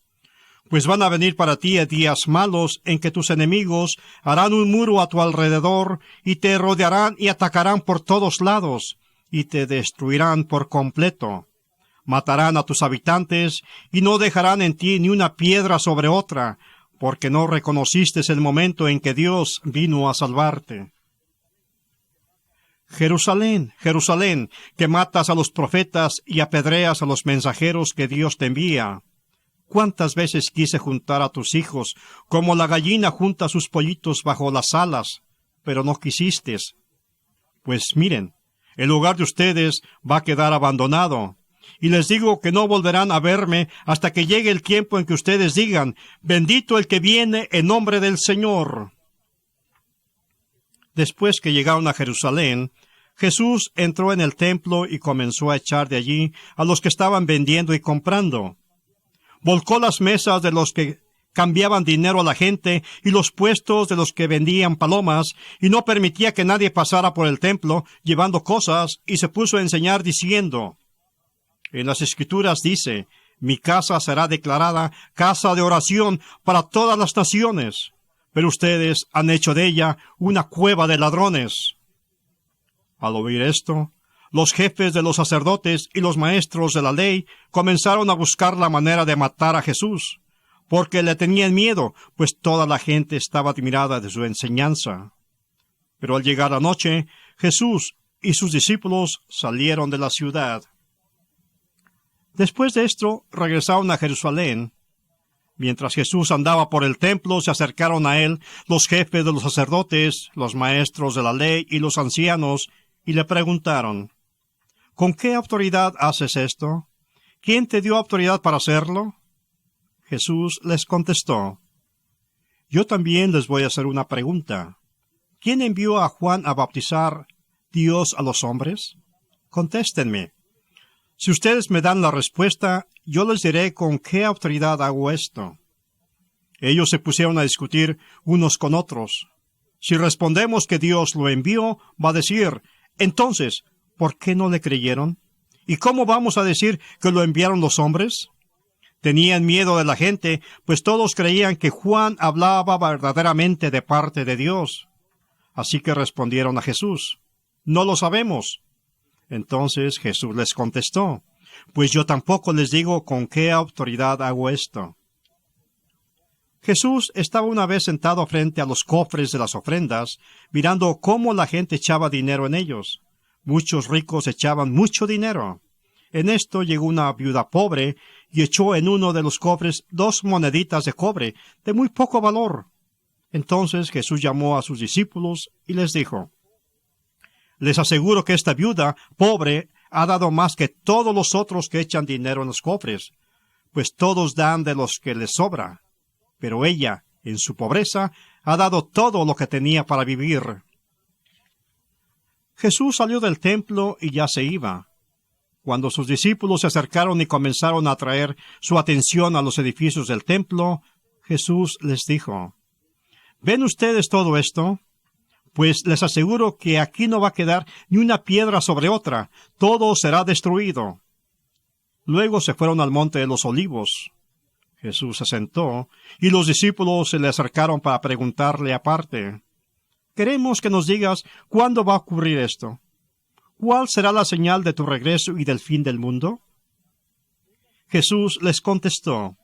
Pues van a venir para ti días malos en que tus enemigos harán un muro a tu alrededor y te rodearán y atacarán por todos lados y te destruirán por completo. Matarán a tus habitantes y no dejarán en ti ni una piedra sobre otra, porque no reconociste el momento en que Dios vino a salvarte. Jerusalén, Jerusalén, que matas a los profetas y apedreas a los mensajeros que Dios te envía. ¿Cuántas veces quise juntar a tus hijos, como la gallina junta sus pollitos bajo las alas, pero no quisistes? Pues miren, el lugar de ustedes va a quedar abandonado, y les digo que no volverán a verme hasta que llegue el tiempo en que ustedes digan, bendito el que viene en nombre del Señor. Después que llegaron a Jerusalén, Jesús entró en el templo y comenzó a echar de allí a los que estaban vendiendo y comprando. Volcó las mesas de los que cambiaban dinero a la gente y los puestos de los que vendían palomas, y no permitía que nadie pasara por el templo llevando cosas, y se puso a enseñar diciendo, en las Escrituras dice, mi casa será declarada casa de oración para todas las naciones, pero ustedes han hecho de ella una cueva de ladrones. Al oír esto, los jefes de los sacerdotes y los maestros de la ley comenzaron a buscar la manera de matar a Jesús, porque le tenían miedo, pues toda la gente estaba admirada de su enseñanza. Pero al llegar la noche, Jesús y sus discípulos salieron de la ciudad. Después de esto, regresaron a Jerusalén. Mientras Jesús andaba por el templo, se acercaron a él los jefes de los sacerdotes, los maestros de la ley y los ancianos, y le preguntaron, ¿con qué autoridad haces esto? ¿Quién te dio autoridad para hacerlo? Jesús les contestó, yo también les voy a hacer una pregunta. ¿Quién envió a Juan a bautizar, Dios a los hombres? Contéstenme. Si ustedes me dan la respuesta, yo les diré con qué autoridad hago esto. Ellos se pusieron a discutir unos con otros. Si respondemos que Dios lo envió, va a decir, entonces, ¿por qué no le creyeron? ¿Y cómo vamos a decir que lo enviaron los hombres? Tenían miedo de la gente, pues todos creían que Juan hablaba verdaderamente de parte de Dios. Así que respondieron a Jesús, no lo sabemos. Entonces Jesús les contestó, pues yo tampoco les digo con qué autoridad hago esto. Jesús estaba una vez sentado frente a los cofres de las ofrendas, mirando cómo la gente echaba dinero en ellos. Muchos ricos echaban mucho dinero. En esto llegó una viuda pobre y echó en uno de los cofres 2 moneditas de cobre, de muy poco valor. Entonces Jesús llamó a sus discípulos y les dijo, les aseguro que esta viuda pobre ha dado más que todos los otros que echan dinero en los cofres, pues todos dan de los que les sobra. Pero ella, en su pobreza, ha dado todo lo que tenía para vivir. Jesús salió del templo y ya se iba. Cuando sus discípulos se acercaron y comenzaron a atraer su atención a los edificios del templo, Jesús les dijo, ¿ven ustedes todo esto? Pues les aseguro que aquí no va a quedar ni una piedra sobre otra, todo será destruido. Luego se fueron al monte de los olivos. Jesús se sentó, y los discípulos se le acercaron para preguntarle aparte, queremos que nos digas cuándo va a ocurrir esto. ¿Cuál será la señal de tu regreso y del fin del mundo? Jesús les contestó,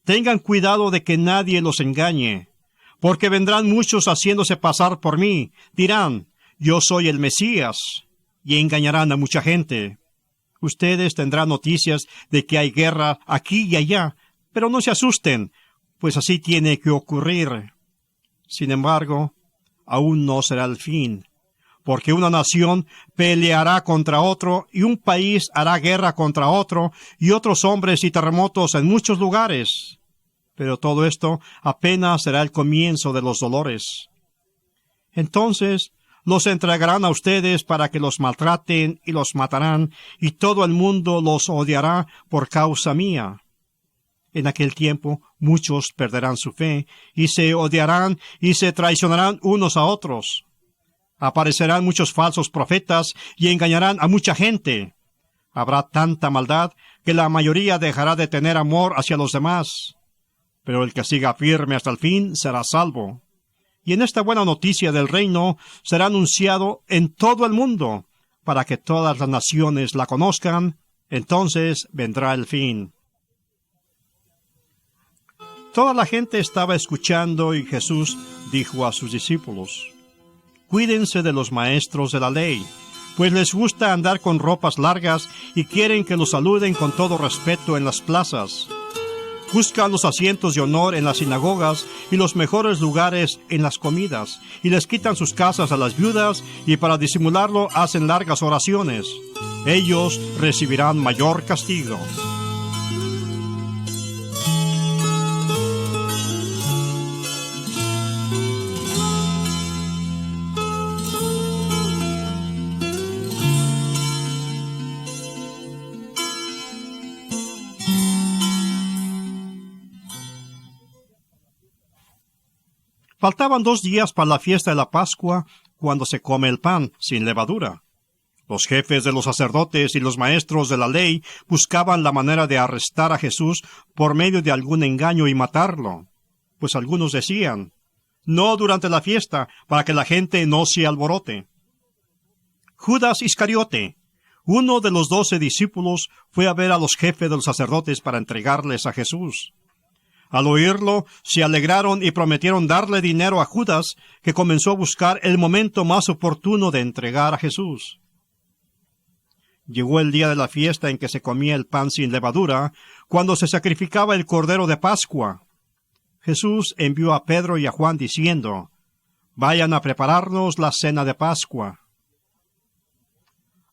tengan cuidado de que nadie los engañe, porque vendrán muchos haciéndose pasar por mí, dirán, yo soy el Mesías, y engañarán a mucha gente. Ustedes tendrán noticias de que hay guerra aquí y allá, pero no se asusten, pues así tiene que ocurrir. Sin embargo, aún no será el fin, porque una nación peleará contra otro, y un país hará guerra contra otro, y otros hombres y terremotos en muchos lugares. Pero todo esto apenas será el comienzo de los dolores. Entonces los entregarán a ustedes para que los maltraten y los matarán, y todo el mundo los odiará por causa mía. En aquel tiempo muchos perderán su fe, y se odiarán y se traicionarán unos a otros. Aparecerán muchos falsos profetas y engañarán a mucha gente. Habrá tanta maldad que la mayoría dejará de tener amor hacia los demás. Pero el que siga firme hasta el fin será salvo. Y en esta buena noticia del reino será anunciado en todo el mundo, para que todas las naciones la conozcan, entonces vendrá el fin. Toda la gente estaba escuchando y Jesús dijo a sus discípulos, cuídense de los maestros de la ley, pues les gusta andar con ropas largas y quieren que los saluden con todo respeto en las plazas. Buscan los asientos de honor en las sinagogas y los mejores lugares en las comidas, y les quitan sus casas a las viudas, y para disimularlo hacen largas oraciones. Ellos recibirán mayor castigo. Faltaban 2 días para la fiesta de la Pascua, cuando se come el pan sin levadura. Los jefes de los sacerdotes y los maestros de la ley buscaban la manera de arrestar a Jesús por medio de algún engaño y matarlo. Pues algunos decían, no durante la fiesta, para que la gente no se alborote. Judas Iscariote, uno de los 12 discípulos, fue a ver a los jefes de los sacerdotes para entregarles a Jesús. Al oírlo, se alegraron y prometieron darle dinero a Judas, que comenzó a buscar el momento más oportuno de entregar a Jesús. Llegó el día de la fiesta en que se comía el pan sin levadura, cuando se sacrificaba el cordero de Pascua. Jesús envió a Pedro y a Juan diciendo, vayan a prepararnos la cena de Pascua.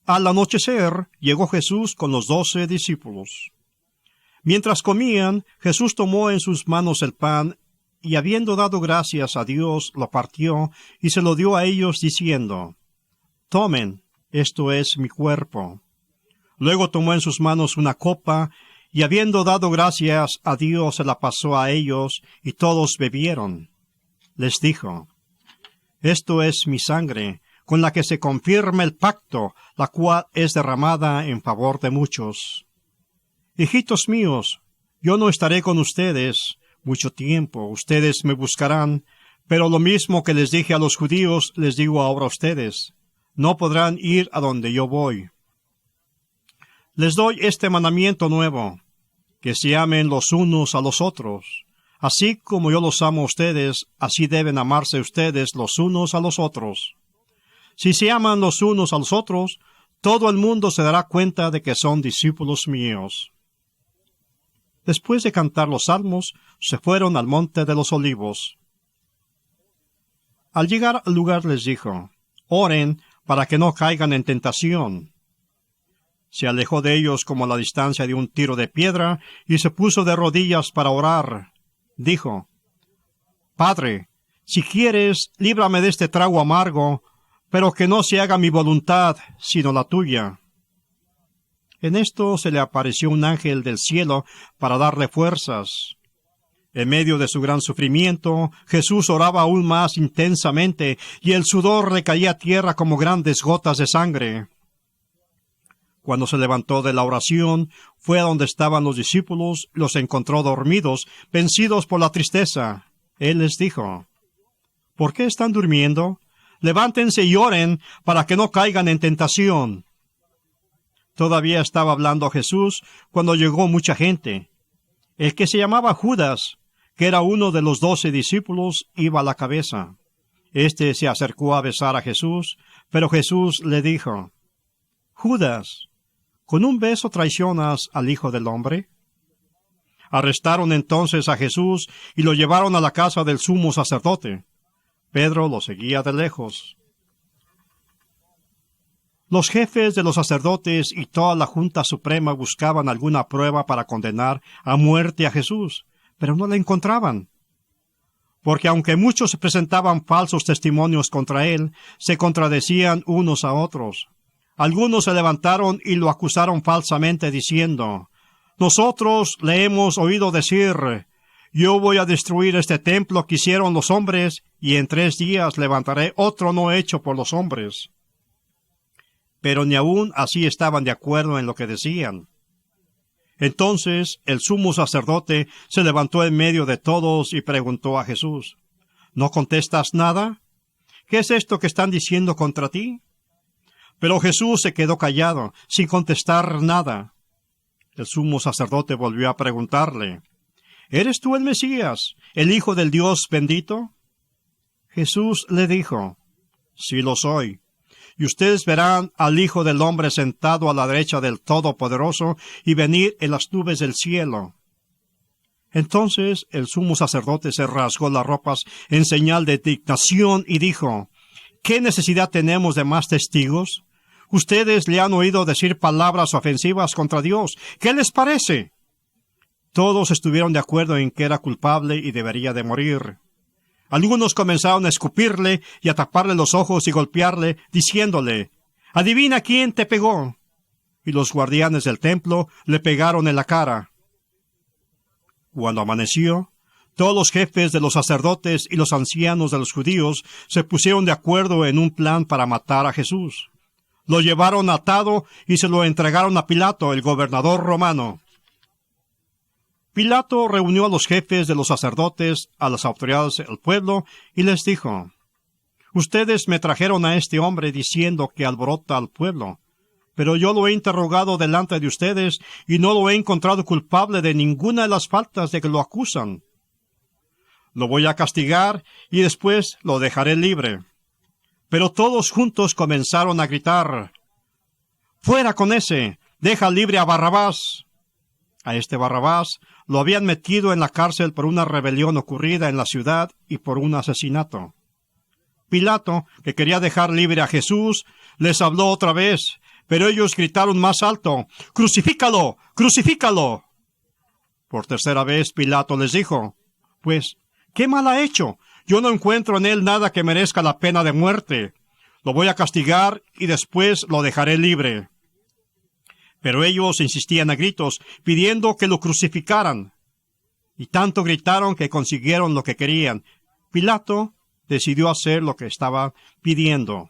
Al anochecer, llegó Jesús con los 12 discípulos. Mientras comían, Jesús tomó en sus manos el pan, y habiendo dado gracias a Dios, lo partió, y se lo dio a ellos, diciendo, tomen, esto es mi cuerpo. Luego tomó en sus manos una copa, y habiendo dado gracias a Dios, se la pasó a ellos, y todos bebieron. Les dijo, esto es mi sangre, con la que se confirma el pacto, la cual es derramada en favor de muchos. Hijitos míos, yo no estaré con ustedes mucho tiempo, ustedes me buscarán, pero lo mismo que les dije a los judíos, les digo ahora a ustedes, no podrán ir a donde yo voy. Les doy este mandamiento nuevo, que se amen los unos a los otros. Así como yo los amo a ustedes, así deben amarse ustedes los unos a los otros. Si se aman los unos a los otros, todo el mundo se dará cuenta de que son discípulos míos. Después de cantar los salmos, se fueron al monte de los olivos. Al llegar al lugar les dijo, oren para que no caigan en tentación. Se alejó de ellos como a la distancia de un tiro de piedra, y se puso de rodillas para orar. Dijo, Padre, si quieres, líbrame de este trago amargo, pero que no se haga mi voluntad, sino la tuya. En esto se le apareció un ángel del cielo para darle fuerzas. En medio de su gran sufrimiento, Jesús oraba aún más intensamente, y el sudor le caía a tierra como grandes gotas de sangre. Cuando se levantó de la oración, fue a donde estaban los discípulos, los encontró dormidos, vencidos por la tristeza. Él les dijo, ¿por qué están durmiendo? Levántense y oren para que no caigan en tentación. Todavía estaba hablando Jesús cuando llegó mucha gente. El que se llamaba Judas, que era uno de los 12 discípulos, iba a la cabeza. Este se acercó a besar a Jesús, pero Jesús le dijo, Judas, ¿con un beso traicionas al Hijo del Hombre? Arrestaron entonces a Jesús y lo llevaron a la casa del sumo sacerdote. Pedro lo seguía de lejos. Los jefes de los sacerdotes y toda la Junta Suprema buscaban alguna prueba para condenar a muerte a Jesús, pero no la encontraban. Porque aunque muchos presentaban falsos testimonios contra él, se contradecían unos a otros. Algunos se levantaron y lo acusaron falsamente diciendo, nosotros le hemos oído decir, yo voy a destruir este templo que hicieron los hombres, y en 3 días levantaré otro no hecho por los hombres. Pero ni aun así estaban de acuerdo en lo que decían. Entonces el sumo sacerdote se levantó en medio de todos y preguntó a Jesús, ¿no contestas nada? ¿Qué es esto que están diciendo contra ti? Pero Jesús se quedó callado, sin contestar nada. El sumo sacerdote volvió a preguntarle, ¿eres tú el Mesías, el Hijo del Dios bendito? Jesús le dijo, sí lo soy. Y ustedes verán al Hijo del Hombre sentado a la derecha del Todopoderoso y venir en las nubes del cielo. Entonces el sumo sacerdote se rasgó las ropas en señal de indignación y dijo: ¿Qué necesidad tenemos de más testigos? Ustedes le han oído decir palabras ofensivas contra Dios. ¿Qué les parece? Todos estuvieron de acuerdo en que era culpable y debería de morir. Algunos comenzaron a escupirle y a taparle los ojos y golpearle, diciéndole: «Adivina quién te pegó». Y los guardianes del templo le pegaron en la cara. Cuando amaneció, todos los jefes de los sacerdotes y los ancianos de los judíos se pusieron de acuerdo en un plan para matar a Jesús. Lo llevaron atado y se lo entregaron a Pilato, el gobernador romano. Pilato reunió a los jefes de los sacerdotes, a las autoridades del pueblo, y les dijo: «Ustedes me trajeron a este hombre diciendo que alborota al pueblo, pero yo lo he interrogado delante de ustedes y no lo he encontrado culpable de ninguna de las faltas de que lo acusan. Lo voy a castigar y después lo dejaré libre». Pero todos juntos comenzaron a gritar: «¡Fuera con ese! ¡Deja libre a Barrabás!». A este Barrabás lo habían metido en la cárcel por una rebelión ocurrida en la ciudad y por un asesinato. Pilato, que quería dejar libre a Jesús, les habló otra vez, pero ellos gritaron más alto: «¡Crucifícalo! ¡Crucifícalo!». Por tercera vez Pilato les dijo: «Pues, ¿qué mal ha hecho? Yo no encuentro en él nada que merezca la pena de muerte. Lo voy a castigar y después lo dejaré libre». Pero ellos insistían a gritos, pidiendo que lo crucificaran. Y tanto gritaron que consiguieron lo que querían. Pilato decidió hacer lo que estaba pidiendo.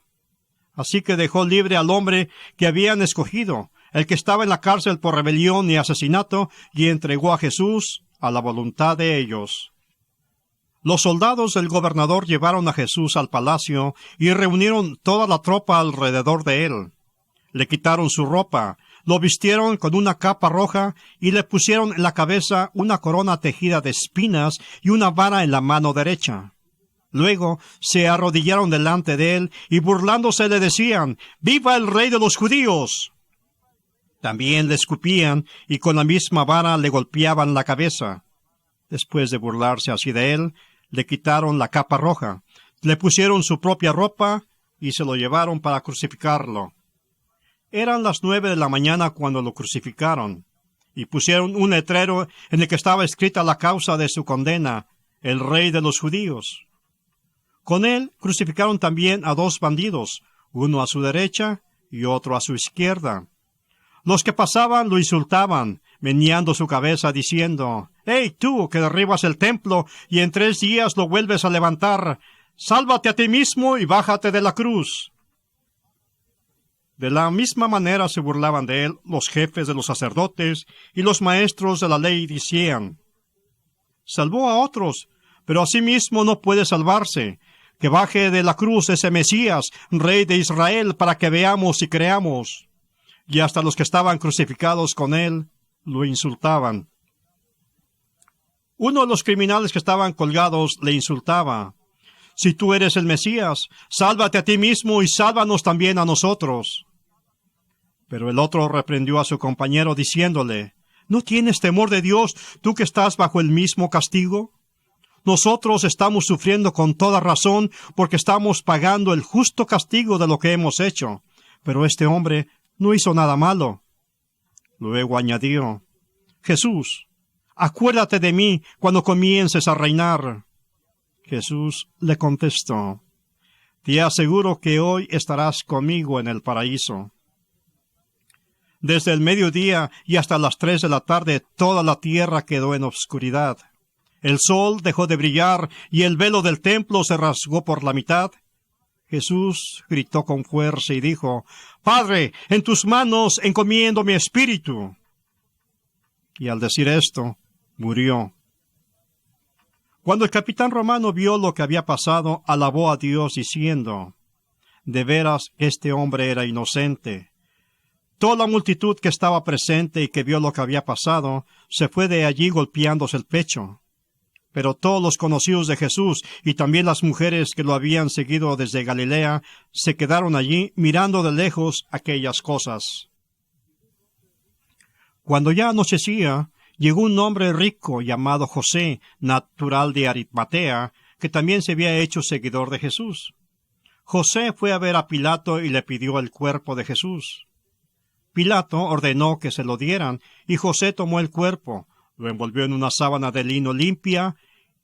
Así que dejó libre al hombre que habían escogido, el que estaba en la cárcel por rebelión y asesinato, y entregó a Jesús a la voluntad de ellos. Los soldados del gobernador llevaron a Jesús al palacio y reunieron toda la tropa alrededor de él. Le quitaron su ropa, lo vistieron con una capa roja y le pusieron en la cabeza una corona tejida de espinas y una vara en la mano derecha. Luego se arrodillaron delante de él y burlándose le decían: «¡Viva el rey de los judíos!». También le escupían y con la misma vara le golpeaban la cabeza. Después de burlarse así de él, le quitaron la capa roja, le pusieron su propia ropa y se lo llevaron para crucificarlo. Eran las 9 de la mañana cuando lo crucificaron, y pusieron un letrero en el que estaba escrita la causa de su condena: «El rey de los judíos». Con él crucificaron también a 2 bandidos, uno a su derecha y otro a su izquierda. Los que pasaban lo insultaban, meneando su cabeza, diciendo: «¡Hey, tú, que derribas el templo y en 3 días lo vuelves a levantar! ¡Sálvate a ti mismo y bájate de la cruz!». De la misma manera se burlaban de él los jefes de los sacerdotes y los maestros de la ley, decían: «Salvó a otros, pero a sí mismo no puede salvarse. Que baje de la cruz ese Mesías, Rey de Israel, para que veamos y creamos». Y hasta los que estaban crucificados con él lo insultaban. Uno de los criminales que estaban colgados le insultaba: «Si tú eres el Mesías, sálvate a ti mismo y sálvanos también a nosotros». Pero el otro reprendió a su compañero diciéndole: «¿No tienes temor de Dios, tú que estás bajo el mismo castigo? Nosotros estamos sufriendo con toda razón porque estamos pagando el justo castigo de lo que hemos hecho, pero este hombre no hizo nada malo». Luego añadió: «Jesús, acuérdate de mí cuando comiences a reinar». Jesús le contestó: «Te aseguro que hoy estarás conmigo en el paraíso». Desde el mediodía y hasta las 3 de la tarde toda la tierra quedó en obscuridad. El sol dejó de brillar y el velo del templo se rasgó por la mitad. Jesús gritó con fuerza y dijo: «Padre, en tus manos encomiendo mi espíritu». Y al decir esto, murió. Cuando el capitán romano vio lo que había pasado, alabó a Dios diciendo: «De veras, este hombre era inocente». Toda la multitud que estaba presente y que vio lo que había pasado, se fue de allí golpeándose el pecho. Pero todos los conocidos de Jesús y también las mujeres que lo habían seguido desde Galilea se quedaron allí mirando de lejos aquellas cosas. Cuando ya anochecía llegó un hombre rico llamado José, natural de Arimatea, que también se había hecho seguidor de Jesús. José fue a ver a Pilato y le pidió el cuerpo de Jesús. Pilato ordenó que se lo dieran, y José tomó el cuerpo, lo envolvió en una sábana de lino limpia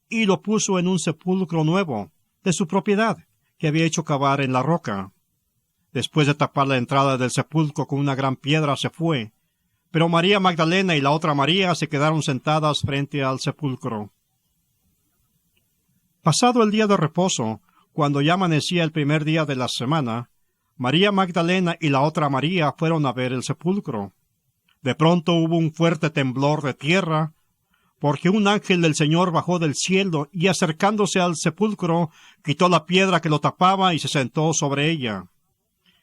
y lo puso en un sepulcro nuevo, de su propiedad, que había hecho cavar en la roca. Después de tapar la entrada del sepulcro con una gran piedra, se fue. Pero María Magdalena y la otra María se quedaron sentadas frente al sepulcro. Pasado el día de reposo, cuando ya amanecía el primer día de la semana, María Magdalena y la otra María fueron a ver el sepulcro. De pronto hubo un fuerte temblor de tierra, porque un ángel del Señor bajó del cielo y, acercándose al sepulcro, quitó la piedra que lo tapaba y se sentó sobre ella.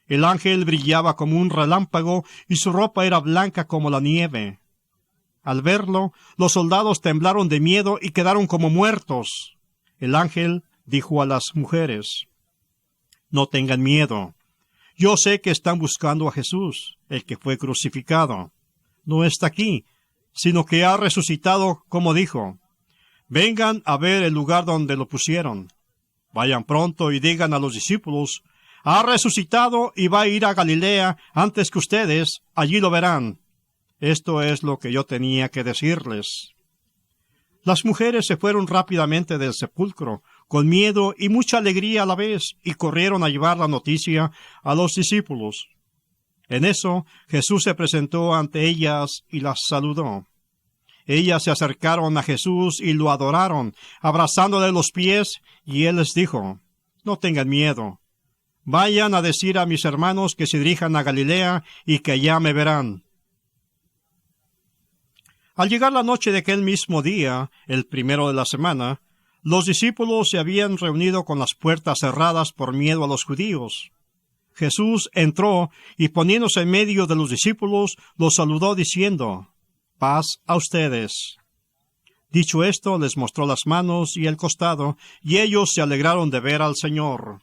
El ángel brillaba como un relámpago y su ropa era blanca como la nieve. Al verlo, los soldados temblaron de miedo y quedaron como muertos. El ángel dijo a las mujeres: «No tengan miedo. Yo sé que están buscando a Jesús, el que fue crucificado. No está aquí, sino que ha resucitado, como dijo. Vengan a ver el lugar donde lo pusieron. Vayan pronto y digan a los discípulos: ha resucitado y va a ir a Galilea antes que ustedes, allí lo verán». Esto es lo que yo tenía que decirles. Las mujeres se fueron rápidamente del sepulcro, con miedo y mucha alegría a la vez, y corrieron a llevar la noticia a los discípulos. En eso, Jesús se presentó ante ellas y las saludó. Ellas se acercaron a Jesús y lo adoraron, abrazándole los pies, y él les dijo: «No tengan miedo. Vayan a decir a mis hermanos que se dirijan a Galilea y que allá me verán». Al llegar la noche de aquel mismo día, el primero de la semana, los discípulos se habían reunido con las puertas cerradas por miedo a los judíos. Jesús entró y, poniéndose en medio de los discípulos, los saludó diciendo: «Paz a ustedes». Dicho esto, les mostró las manos y el costado, y ellos se alegraron de ver al Señor.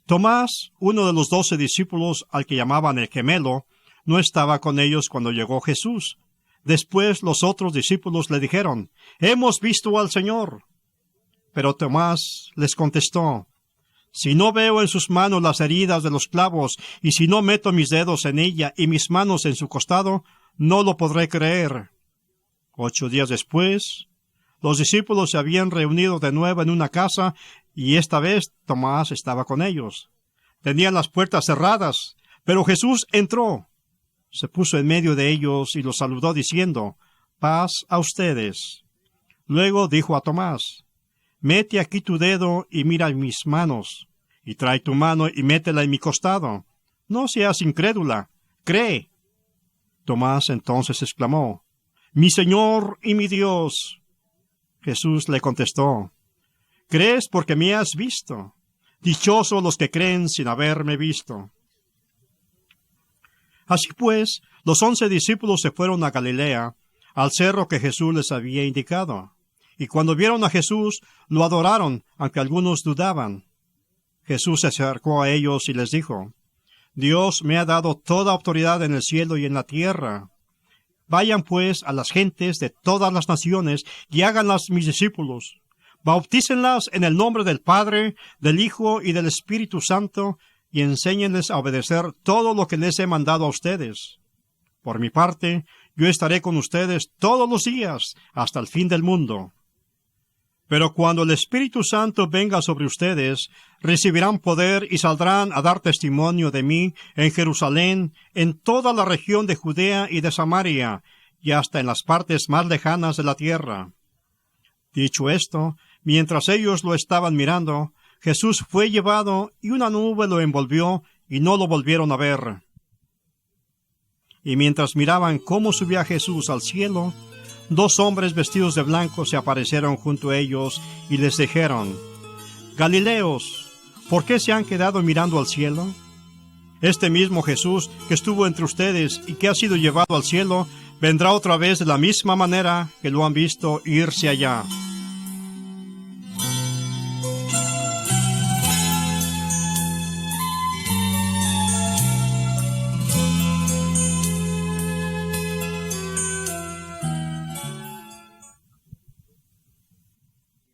Tomás, uno de los 12 discípulos, al que llamaban el gemelo, no estaba con ellos cuando llegó Jesús. Después los otros discípulos le dijeron: «Hemos visto al Señor». Pero Tomás les contestó: «Si no veo en sus manos las heridas de los clavos, y si no meto mis dedos en ella y mis manos en su costado, no lo podré creer». 8 días después, los discípulos se habían reunido de nuevo en una casa, y esta vez Tomás estaba con ellos. Tenían las puertas cerradas, pero Jesús entró. Se puso en medio de ellos y los saludó diciendo: «Paz a ustedes». Luego dijo a Tomás: «Mete aquí tu dedo y mira mis manos, y trae tu mano y métela en mi costado. No seas incrédula, cree». Tomás entonces exclamó: «Mi Señor y mi Dios». Jesús le contestó: «Crees porque me has visto. Dichosos los que creen sin haberme visto». Así pues, los 11 discípulos se fueron a Galilea, al cerro que Jesús les había indicado. Y cuando vieron a Jesús, lo adoraron, aunque algunos dudaban. Jesús se acercó a ellos y les dijo: «Dios me ha dado toda autoridad en el cielo y en la tierra. Vayan pues a las gentes de todas las naciones y háganlas mis discípulos. Bautícenlas en el nombre del Padre, del Hijo y del Espíritu Santo, y enséñenles a obedecer todo lo que les he mandado a ustedes. Por mi parte, yo estaré con ustedes todos los días, hasta el fin del mundo. Pero cuando el Espíritu Santo venga sobre ustedes, recibirán poder y saldrán a dar testimonio de mí en Jerusalén, en toda la región de Judea y de Samaria, y hasta en las partes más lejanas de la tierra». Dicho esto, mientras ellos lo estaban mirando, Jesús fue llevado y una nube lo envolvió y no lo volvieron a ver. Y mientras miraban cómo subía Jesús al cielo, 2 hombres vestidos de blanco se aparecieron junto a ellos y les dijeron: «Galileos, ¿por qué se han quedado mirando al cielo? Este mismo Jesús que estuvo entre ustedes y que ha sido llevado al cielo, vendrá otra vez de la misma manera que lo han visto irse allá».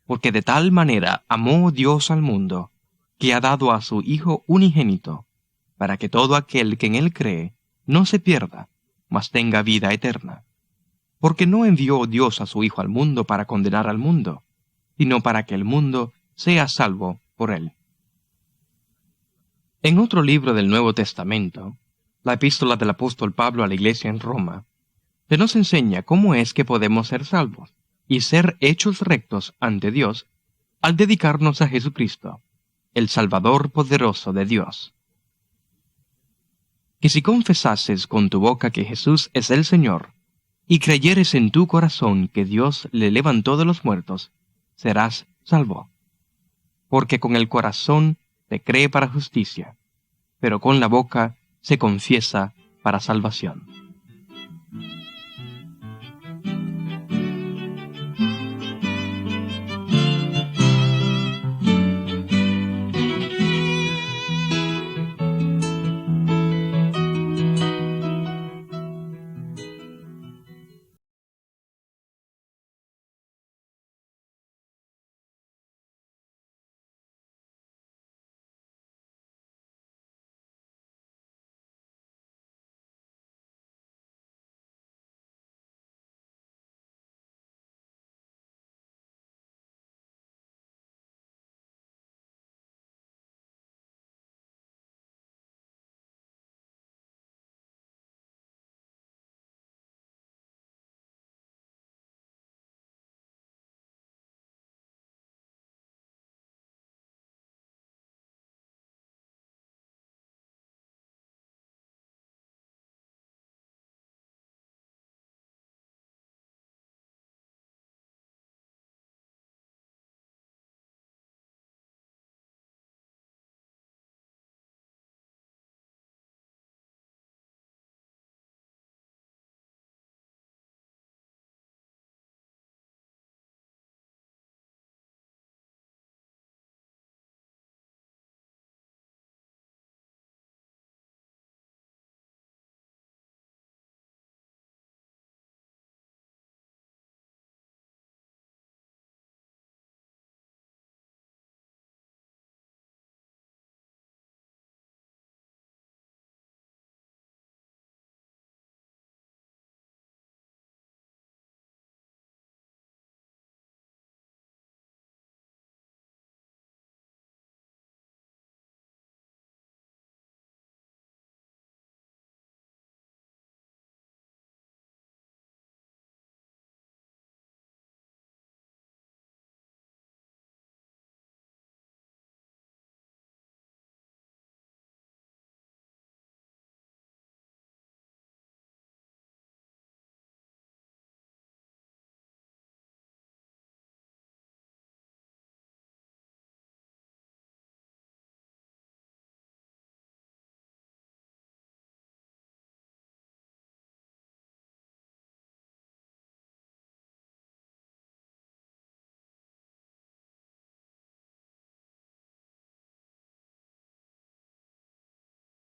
Porque de tal manera amó Dios al mundo, que ha dado a su Hijo unigénito, para que todo aquel que en él cree no se pierda, mas tenga vida eterna. Porque no envió Dios a su Hijo al mundo para condenar al mundo, sino para que el mundo sea salvo por él. En otro libro del Nuevo Testamento, la epístola del apóstol Pablo a la iglesia en Roma, se nos enseña cómo es que podemos ser salvos y ser hechos rectos ante Dios al dedicarnos a Jesucristo, el Salvador poderoso de Dios. Que si confesases con tu boca que Jesús es el Señor, y creyeres en tu corazón que Dios le levantó de los muertos, serás salvo. Porque con el corazón se cree para justicia, pero con la boca se confiesa para salvación.